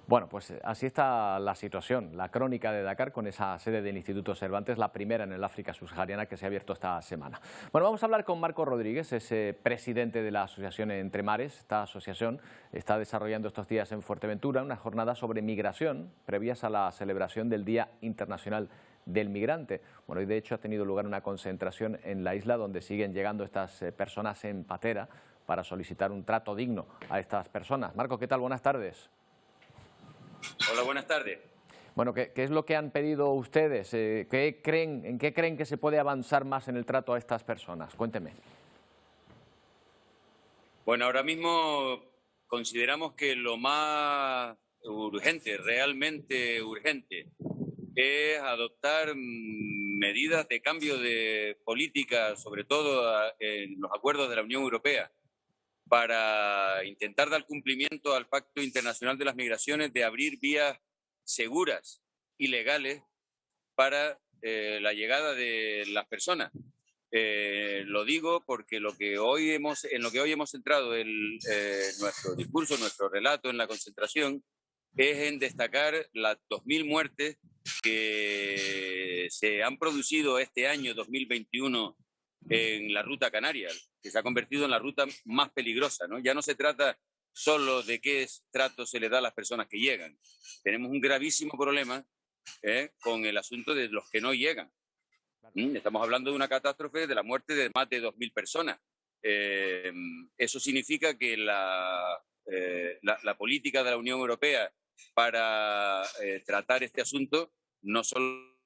Bueno, pues así está la situación, la crónica de Dakar con esa sede del Instituto Cervantes, la primera en el África subsahariana que se ha abierto esta semana. Bueno, vamos a hablar con Marco Rodríguez, es presidente de la asociación Entre Mares. Esta asociación está desarrollando estos días en Fuerteventura una jornada sobre migración previas a la celebración del Día Internacional del Migrante. Bueno, y de hecho ha tenido lugar una concentración en la isla donde siguen llegando estas personas en patera para solicitar un trato digno a estas personas. Marco, ¿qué tal? Buenas tardes. Hola, buenas tardes. Bueno, ¿qué es lo que han pedido ustedes? ¿En qué creen que se puede avanzar más en el trato a estas personas? Cuénteme. Bueno, ahora mismo consideramos que lo más urgente, realmente urgente, es adoptar medidas de cambio de política, sobre todo en los acuerdos de la Unión Europea, para intentar dar cumplimiento al Pacto Internacional de las Migraciones de abrir vías seguras y legales para la llegada de las personas. Lo digo porque en lo que hoy hemos centrado nuestro discurso, nuestro relato en la concentración, es en destacar las 2.000 muertes que se han producido este año 2021 en la ruta canaria, que se ha convertido en la ruta más peligrosa, ¿no? Ya no se trata solo de qué trato se le da a las personas que llegan. Tenemos un gravísimo problema con el asunto de los que no llegan. Estamos hablando de una catástrofe de la muerte de más de 2.000 personas. Eso significa que la política de la Unión Europea para tratar este asunto no solo...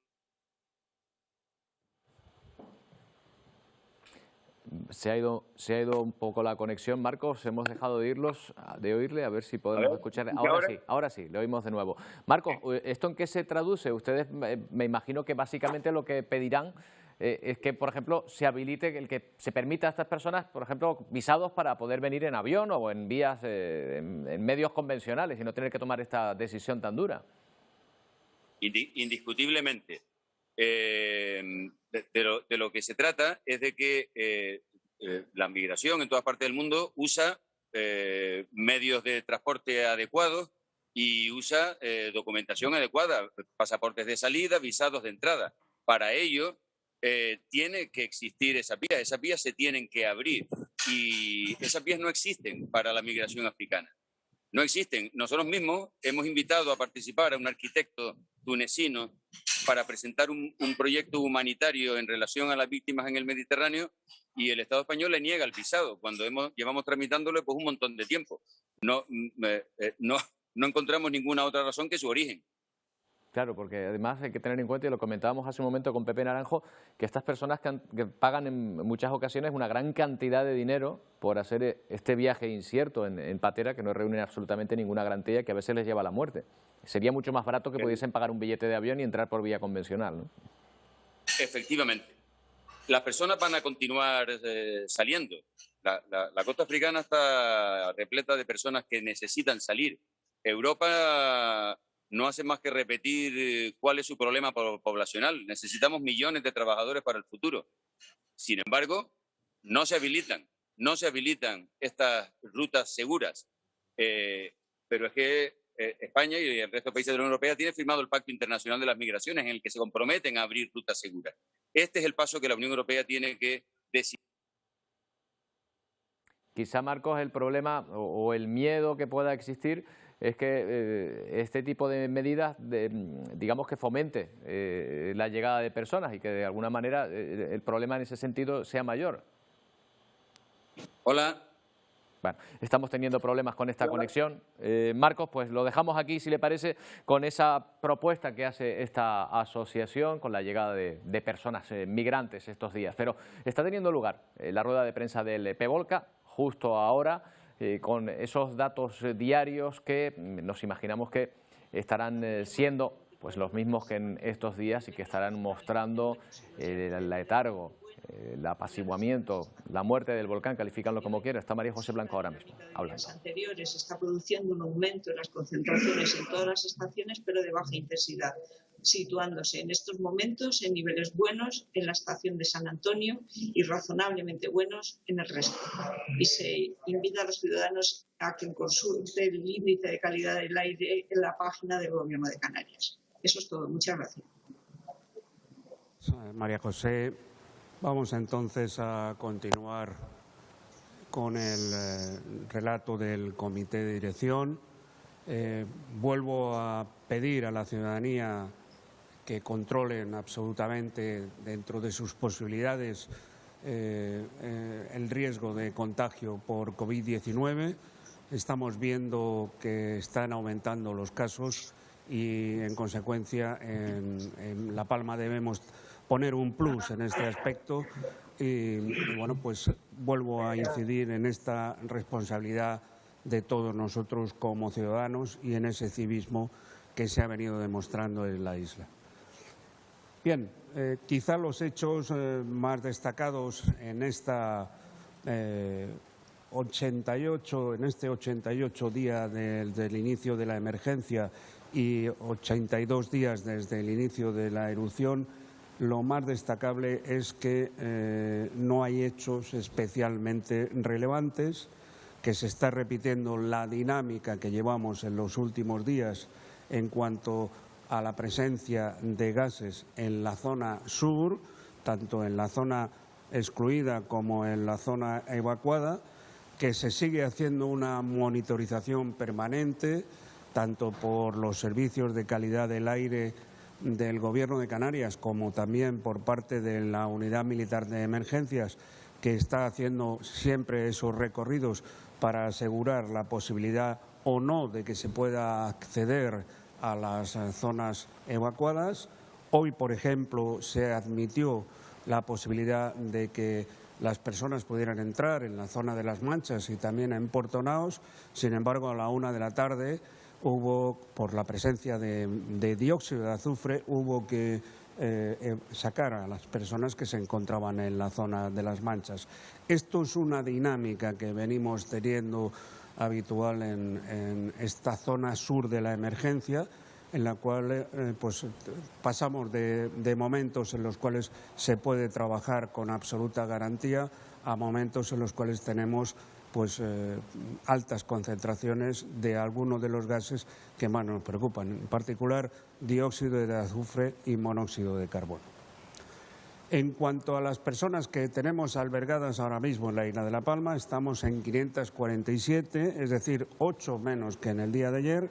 Se ha ido un poco la conexión, Marcos, hemos dejado de oírle, a ver si podemos escuchar. Ahora sí, le oímos de nuevo. Marcos, ¿esto en qué se traduce? Ustedes me imagino que básicamente lo que pedirán es que, por ejemplo, se habilite, el que se permita a estas personas, por ejemplo, visados para poder venir en avión o en vías, en medios convencionales y no tener que tomar esta decisión tan dura. Indiscutiblemente. De lo que se trata es de que la migración en todas partes del mundo usa medios de transporte adecuados y usa documentación adecuada, pasaportes de salida, visados de entrada. Para ello tiene que existir esas vías se tienen que abrir y esas vías no existen para la migración africana. No existen. Nosotros mismos hemos invitado a participar a un arquitecto tunecino para presentar un proyecto humanitario en relación a las víctimas en el Mediterráneo y el Estado español le niega el visado cuando llevamos tramitándolo pues un montón de tiempo. No encontramos ninguna otra razón que su origen. Claro, porque además hay que tener en cuenta, y lo comentábamos hace un momento con Pepe Naranjo, que estas personas que pagan en muchas ocasiones una gran cantidad de dinero por hacer este viaje incierto en patera, que no reúnen absolutamente ninguna garantía, que a veces les lleva a la muerte. Sería mucho más barato que pudiesen pagar un billete de avión y entrar por vía convencional, ¿no? Efectivamente. Las personas van a continuar saliendo. La costa africana está repleta de personas que necesitan salir. Europa no hace más que repetir cuál es su problema poblacional. Necesitamos millones de trabajadores para el futuro. Sin embargo, no se habilitan estas rutas seguras. Pero es que España y el resto de países de la Unión Europea tienen firmado el Pacto Internacional de las Migraciones en el que se comprometen a abrir rutas seguras. Este es el paso que la Unión Europea tiene que decidir. Quizá, Marcos, el problema o el miedo que pueda existir es que este tipo de medidas, digamos que fomente la llegada de personas y que de alguna manera el problema en ese sentido sea mayor. Hola. Bueno, estamos teniendo problemas con esta conexión. Marcos, pues lo dejamos aquí, si le parece, con esa propuesta que hace esta asociación con la llegada de personas migrantes estos días. Pero está teniendo lugar la rueda de prensa del PVOLCA justo ahora, con esos datos diarios que nos imaginamos que estarán siendo pues los mismos que en estos días y que estarán mostrando el letargo, el apaciguamiento, la muerte del volcán, califícanlo como quiera. Está María José Blanco ahora mismo hablando. Anteriores se está produciendo un aumento en las concentraciones en todas las estaciones, pero de baja intensidad, situándose en estos momentos en niveles buenos en la estación de San Antonio y razonablemente buenos en el resto. Y se invita a los ciudadanos a que consulten el índice de calidad del aire en la página del Gobierno de Canarias. Eso es todo. Muchas gracias. María José, vamos entonces a continuar con el relato del comité de dirección. Vuelvo a pedir a la ciudadanía que controlen absolutamente dentro de sus posibilidades el riesgo de contagio por COVID-19. Estamos viendo que están aumentando los casos y, en consecuencia, en La Palma debemos poner un plus en este aspecto y bueno, pues vuelvo a incidir en esta responsabilidad de todos nosotros como ciudadanos y en ese civismo que se ha venido demostrando en la isla. Bien, quizá los hechos más destacados en esta 88 días del inicio de la emergencia y 82 días desde el inicio de la erupción, lo más destacable es que no hay hechos especialmente relevantes, que se está repitiendo la dinámica que llevamos en los últimos días en cuanto a la presencia de gases en la zona sur, tanto en la zona excluida como en la zona evacuada, que se sigue haciendo una monitorización permanente, tanto por los servicios de calidad del aire del Gobierno de Canarias como también por parte de la Unidad Militar de Emergencias, que está haciendo siempre esos recorridos para asegurar la posibilidad o no de que se pueda acceder a las zonas evacuadas. Hoy, por ejemplo, se admitió la posibilidad de que las personas pudieran entrar en la zona de Las Manchas y también en Puerto Naos. Sin embargo, a la 1 de la tarde hubo, por la presencia de dióxido de azufre, hubo que sacar a las personas que se encontraban en la zona de Las Manchas. Esto es una dinámica que venimos teniendo habitual en esta zona sur de la emergencia, en la cual pues pasamos de momentos en los cuales se puede trabajar con absoluta garantía a momentos en los cuales tenemos pues altas concentraciones de algunos de los gases que más nos preocupan, en particular dióxido de azufre y monóxido de carbono. En cuanto a las personas que tenemos albergadas ahora mismo en la isla de La Palma, estamos en 547, es decir, 8 menos que en el día de ayer,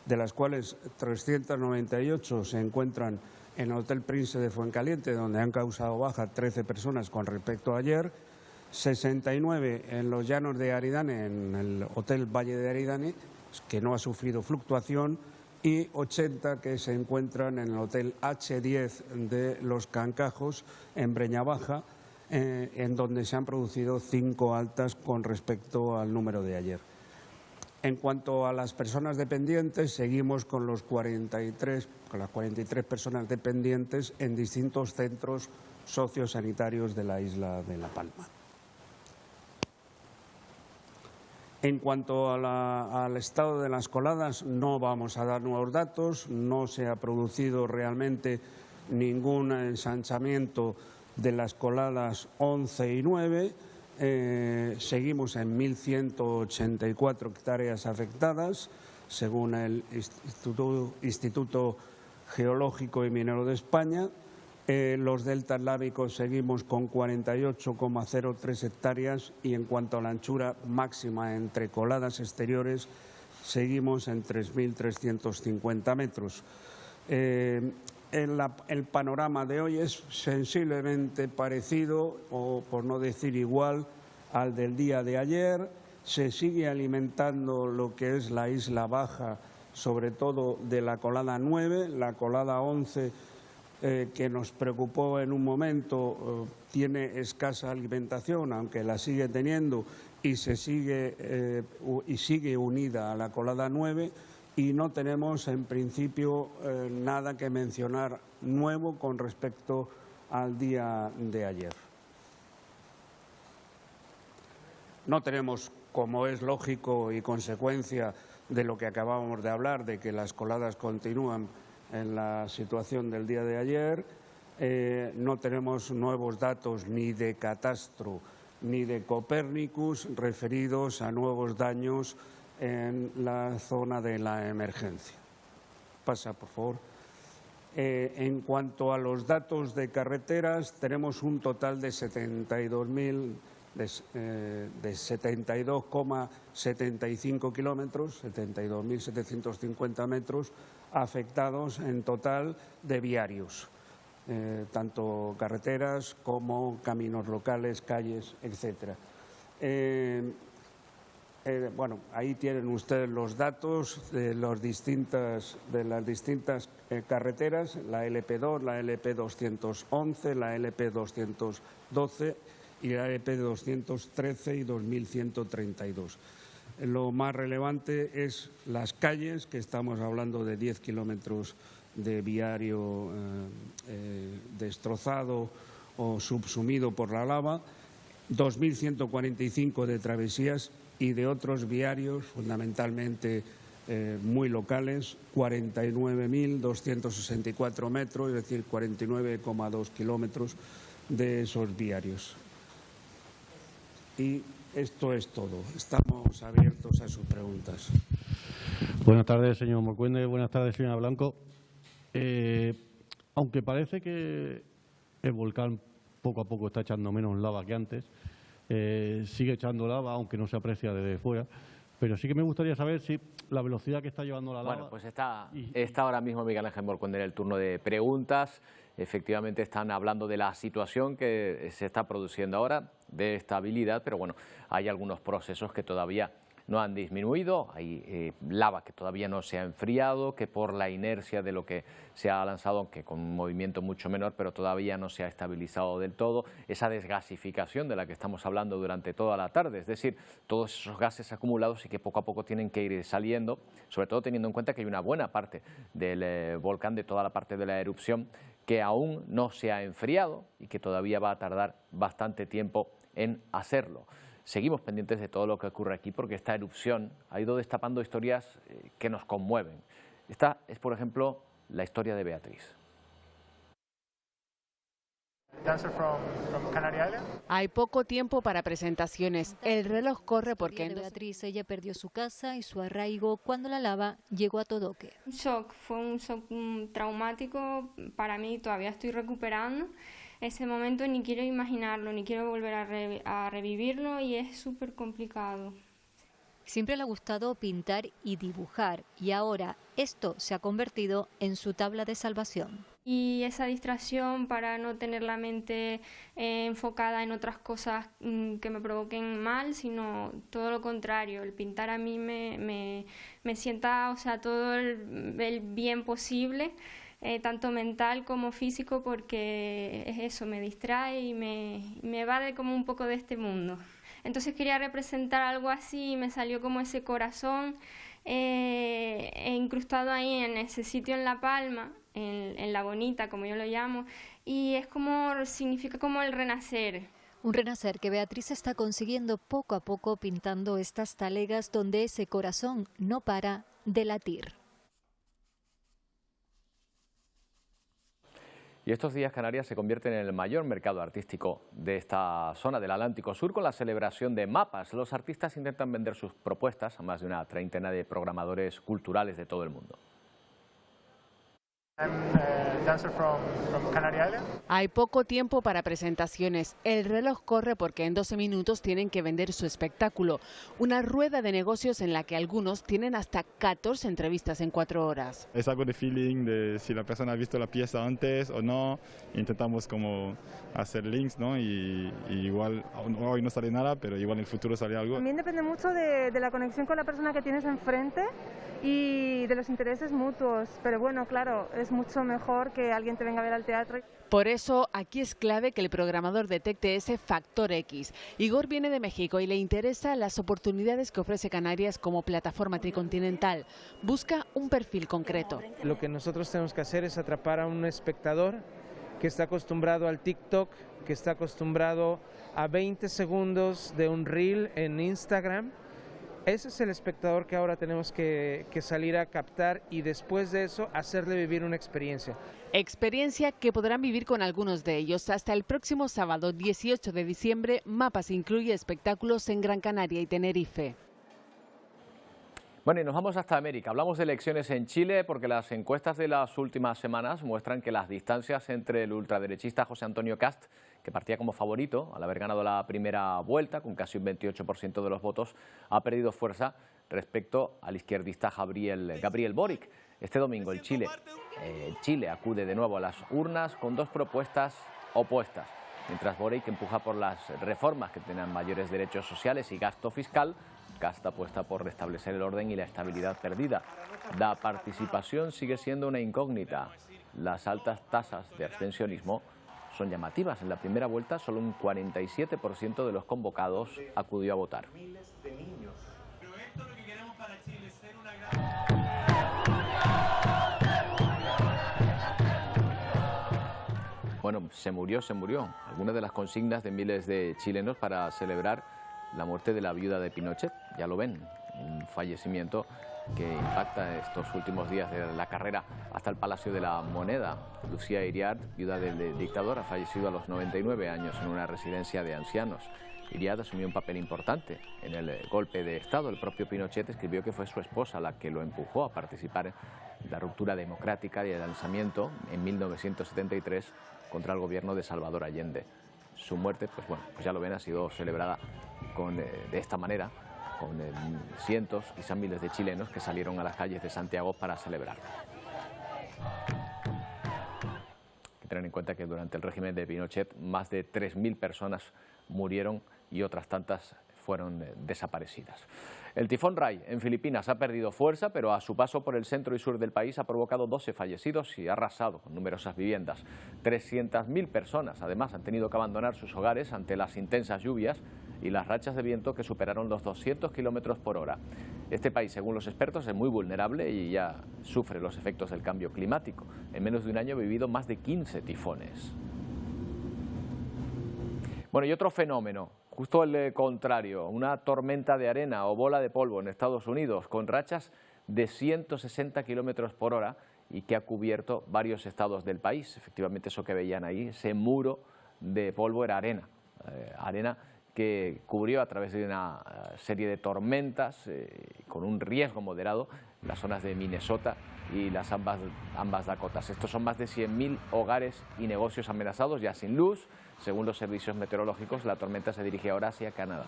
de las cuales 398 se encuentran en el Hotel Prince de Fuencaliente, donde han causado baja 13 personas con respecto a ayer, 69 en los Llanos de Aridane, en el Hotel Valle de Aridane, que no ha sufrido fluctuación, y 80 que se encuentran en el Hotel H10 de Los Cancajos, en Breña Baja, en donde se han producido 5 altas con respecto al número de ayer. En cuanto a las personas dependientes, seguimos con las 43 personas dependientes en distintos centros sociosanitarios de la isla de La Palma. En cuanto al estado de las coladas, no vamos a dar nuevos datos, no se ha producido realmente ningún ensanchamiento de las coladas 11 y 9, seguimos en 1.184 hectáreas afectadas, según el Instituto Geológico y Minero de España. Los deltas lábicos seguimos con 48,03 hectáreas y en cuanto a la anchura máxima entre coladas exteriores seguimos en 3.350 metros. El panorama de hoy es sensiblemente parecido, o por no decir igual, al del día de ayer. Se sigue alimentando lo que es la isla baja, sobre todo de la colada 9, la colada 11, que nos preocupó en un momento, tiene escasa alimentación, aunque la sigue teniendo, y sigue unida a la colada 9, y no tenemos en principio nada que mencionar nuevo con respecto al día de ayer. No tenemos, como es lógico y consecuencia de lo que acabamos de hablar, de que las coladas continúan en la situación del día de ayer, no tenemos nuevos datos ni de Catastro ni de Copernicus referidos a nuevos daños en la zona de la emergencia. Pasa, por favor. En cuanto a los datos de carreteras, tenemos un total de 72,75 kilómetros, 72.750 metros afectados en total de viarios, tanto carreteras como caminos locales, calles, etcétera. Bueno, ahí tienen ustedes los datos de las distintas carreteras, la LP2, la LP211, la LP212 y la LP213 y 2132. Lo más relevante es las calles, que estamos hablando de 10 kilómetros de viario destrozado o subsumido por la lava, 2.145 de travesías y de otros viarios, fundamentalmente muy locales, 49.264 metros, es decir, 49,2 kilómetros de esos viarios. Y esto es todo. Estamos abiertos a sus preguntas. Buenas tardes, señor Morcuende. Buenas tardes, señora Blanco. Aunque parece que el volcán poco a poco está echando menos lava que antes, sigue echando lava, aunque no se aprecia desde fuera, pero sí que me gustaría saber si la velocidad que está llevando la lava... Bueno, pues está ahora mismo Miguel Ángel Morcuende en el turno de preguntas. Efectivamente están hablando de la situación que se está produciendo ahora, de estabilidad, pero bueno, hay algunos procesos que todavía no han disminuido, hay lava que todavía no se ha enfriado, que por la inercia de lo que se ha lanzado, aunque con un movimiento mucho menor, pero todavía no se ha estabilizado del todo, esa desgasificación de la que estamos hablando durante toda la tarde, es decir, todos esos gases acumulados y que poco a poco tienen que ir saliendo, sobre todo teniendo en cuenta que hay una buena parte del volcán, de toda la parte de la erupción, que aún no se ha enfriado y que todavía va a tardar bastante tiempo en hacerlo. Seguimos pendientes de todo lo que ocurre aquí porque esta erupción ha ido destapando historias que nos conmueven. Esta es, por ejemplo, la historia de Beatriz. Hay poco tiempo para presentaciones. El reloj corre porque Beatriz, ella perdió su casa y su arraigo cuando la lava llegó a Todoque. Fue un shock traumático para mí, todavía estoy recuperando. Ese momento ni quiero imaginarlo, ni quiero volver a revivirlo y es súper complicado. Siempre le ha gustado pintar y dibujar y ahora esto se ha convertido en su tabla de salvación. Y esa distracción para no tener la mente enfocada en otras cosas que me provoquen mal, sino todo lo contrario. El pintar a mí me sienta, o sea, todo el bien posible. Tanto mental como físico, porque es eso, me distrae y me evade como un poco de este mundo. Entonces quería representar algo así y me salió como ese corazón incrustado ahí en ese sitio en La Palma, en La Bonita, como yo lo llamo, y es como, significa como el renacer. Un renacer que Beatriz está consiguiendo poco a poco pintando estas talegas donde ese corazón no para de latir. Y estos días Canarias se convierten en el mayor mercado artístico de esta zona del Atlántico Sur con la celebración de mapas. Los artistas intentan vender sus propuestas a más de una treintena de programadores culturales de todo el mundo. Hay poco tiempo para presentaciones. El reloj corre porque en 12 minutos tienen que vender su espectáculo. Una rueda de negocios en la que algunos tienen hasta 14 entrevistas en 4 horas. Es algo de feeling de si la persona ha visto la pieza antes o no. Intentamos como hacer links, ¿no? Y igual hoy no sale nada, pero igual en el futuro sale algo. También depende mucho de la conexión con la persona que tienes enfrente y de los intereses mutuos. Pero bueno, claro, es mucho mejor que alguien te venga a ver al teatro. Por eso, aquí es clave que el programador detecte ese factor X. Igor viene de México y le interesa las oportunidades que ofrece Canarias como plataforma tricontinental. Busca un perfil concreto. Lo que nosotros tenemos que hacer es atrapar a un espectador que está acostumbrado al TikTok, que está acostumbrado a 20 segundos de un reel en Instagram. Ese es el espectador que ahora tenemos que salir a captar y después de eso hacerle vivir una experiencia. Experiencia que podrán vivir con algunos de ellos. Hasta el próximo sábado 18 de diciembre, Mapas incluye espectáculos en Gran Canaria y Tenerife. Bueno, y nos vamos hasta América. Hablamos de elecciones en Chile porque las encuestas de las últimas semanas muestran que las distancias entre el ultraderechista José Antonio Kast, que partía como favorito al haber ganado la primera vuelta con casi un 28% de los votos, ha perdido fuerza respecto al izquierdista Gabriel Boric. Este domingo Chile acude de nuevo a las urnas con dos propuestas opuestas. Mientras Boric empuja por las reformas que tengan mayores derechos sociales y gasto fiscal, Kast apuesta por restablecer el orden y la estabilidad perdida. La participación sigue siendo una incógnita. Las altas tasas de abstencionismo son llamativas. En la primera vuelta, solo un 47% de los convocados acudió a votar. Bueno, se murió. Algunas de las consignas de miles de chilenos para celebrar la muerte de la viuda de Pinochet, ya lo ven, un fallecimiento que impacta estos últimos días de la carrera hasta el Palacio de la Moneda. Lucía Iriart, viuda del dictador, ha fallecido a los 99 años en una residencia de ancianos. Iriart asumió un papel importante en el golpe de Estado. El propio Pinochet escribió que fue su esposa la que lo empujó a participar en la ruptura democrática y el alzamiento en 1973 contra el gobierno de Salvador Allende. Su muerte, pues ya lo ven, ha sido celebrada de esta manera, con cientos, quizá miles de chilenos que salieron a las calles de Santiago para celebrarlo. Hay que tener en cuenta que durante el régimen de Pinochet más de 3.000 personas murieron y otras tantas fueron desaparecidas. El tifón Rai en Filipinas ha perdido fuerza, pero a su paso por el centro y sur del país ha provocado 12 fallecidos y ha arrasado con numerosas viviendas. 300.000 personas, además, han tenido que abandonar sus hogares ante las intensas lluvias y las rachas de viento que superaron los 200 kilómetros por hora. Este país, según los expertos, es muy vulnerable y ya sufre los efectos del cambio climático. En menos de un año ha vivido más de 15 tifones. Bueno, y otro fenómeno, justo el contrario, una tormenta de arena o bola de polvo en Estados Unidos con rachas de 160 kilómetros por hora y que ha cubierto varios estados del país. Efectivamente, eso que veían ahí, ese muro de polvo era arena, arena que cubrió a través de una serie de tormentas con un riesgo moderado las zonas de Minnesota y las ambas Dakotas. Estos son más de 100.000 hogares y negocios amenazados, ya sin luz. Según los servicios meteorológicos, la tormenta se dirige ahora hacia Canadá.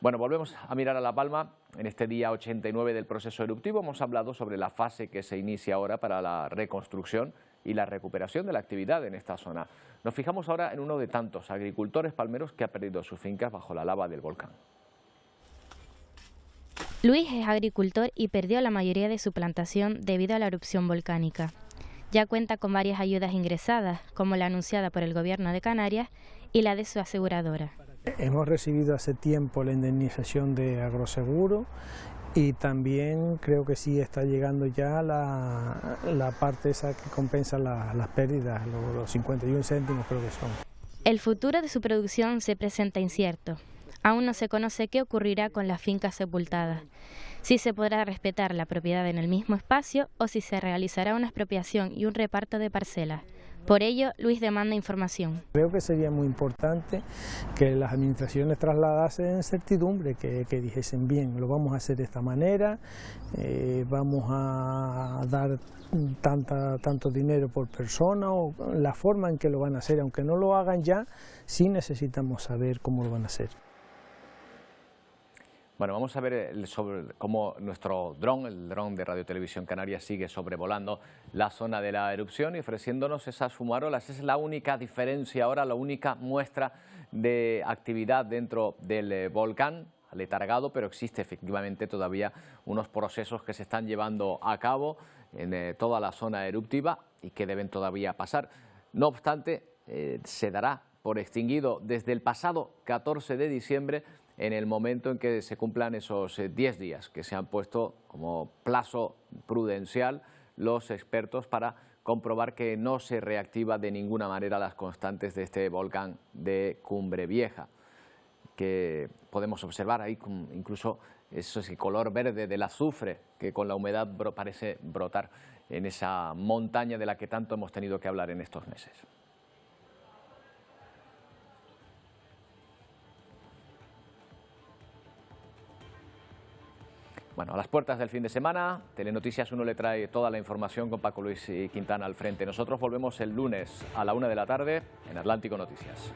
Bueno, volvemos a mirar a La Palma. En este día 89 del proceso eruptivo hemos hablado sobre la fase que se inicia ahora para la reconstrucción y la recuperación de la actividad en esta zona. Nos fijamos ahora en uno de tantos agricultores palmeros que ha perdido sus fincas bajo la lava del volcán. Luis es agricultor y perdió la mayoría de su plantación debido a la erupción volcánica. Ya cuenta con varias ayudas ingresadas, como la anunciada por el Gobierno de Canarias y la de su aseguradora. Hemos recibido hace tiempo la indemnización de agroseguro y también creo que sí está llegando ya la parte esa que compensa las pérdidas, los 51 céntimos creo que son. El futuro de su producción se presenta incierto. Aún no se conoce qué ocurrirá con las fincas sepultadas, si se podrá respetar la propiedad en el mismo espacio o si se realizará una expropiación y un reparto de parcelas, Por ello, Luis demanda información. Creo que sería muy importante que las administraciones trasladasen certidumbre, que dijesen bien, lo vamos a hacer de esta manera, vamos a dar tanto dinero por persona, o la forma en que lo van a hacer, aunque no lo hagan ya, sí necesitamos saber cómo lo van a hacer. Bueno, vamos a ver sobre cómo nuestro dron, el dron de Radio Televisión Canaria, sigue sobrevolando la zona de la erupción y ofreciéndonos esas fumarolas. Es la única diferencia ahora, la única muestra de actividad dentro del volcán, aletargado, pero existe efectivamente todavía unos procesos que se están llevando a cabo en toda la zona eruptiva y que deben todavía pasar. No obstante, se dará por extinguido desde el pasado 14 de diciembre, en el momento en que se cumplan esos 10 días que se han puesto como plazo prudencial los expertos para comprobar que no se reactiva de ninguna manera las constantes de este volcán de Cumbre Vieja, que podemos observar ahí incluso ese color verde del azufre que con la humedad parece brotar en esa montaña de la que tanto hemos tenido que hablar en estos meses. Bueno, a las puertas del fin de semana, Telenoticias 1 le trae toda la información con Paco Luis y Quintana al frente. Nosotros volvemos el lunes a la 1 de la tarde en Atlántico Noticias.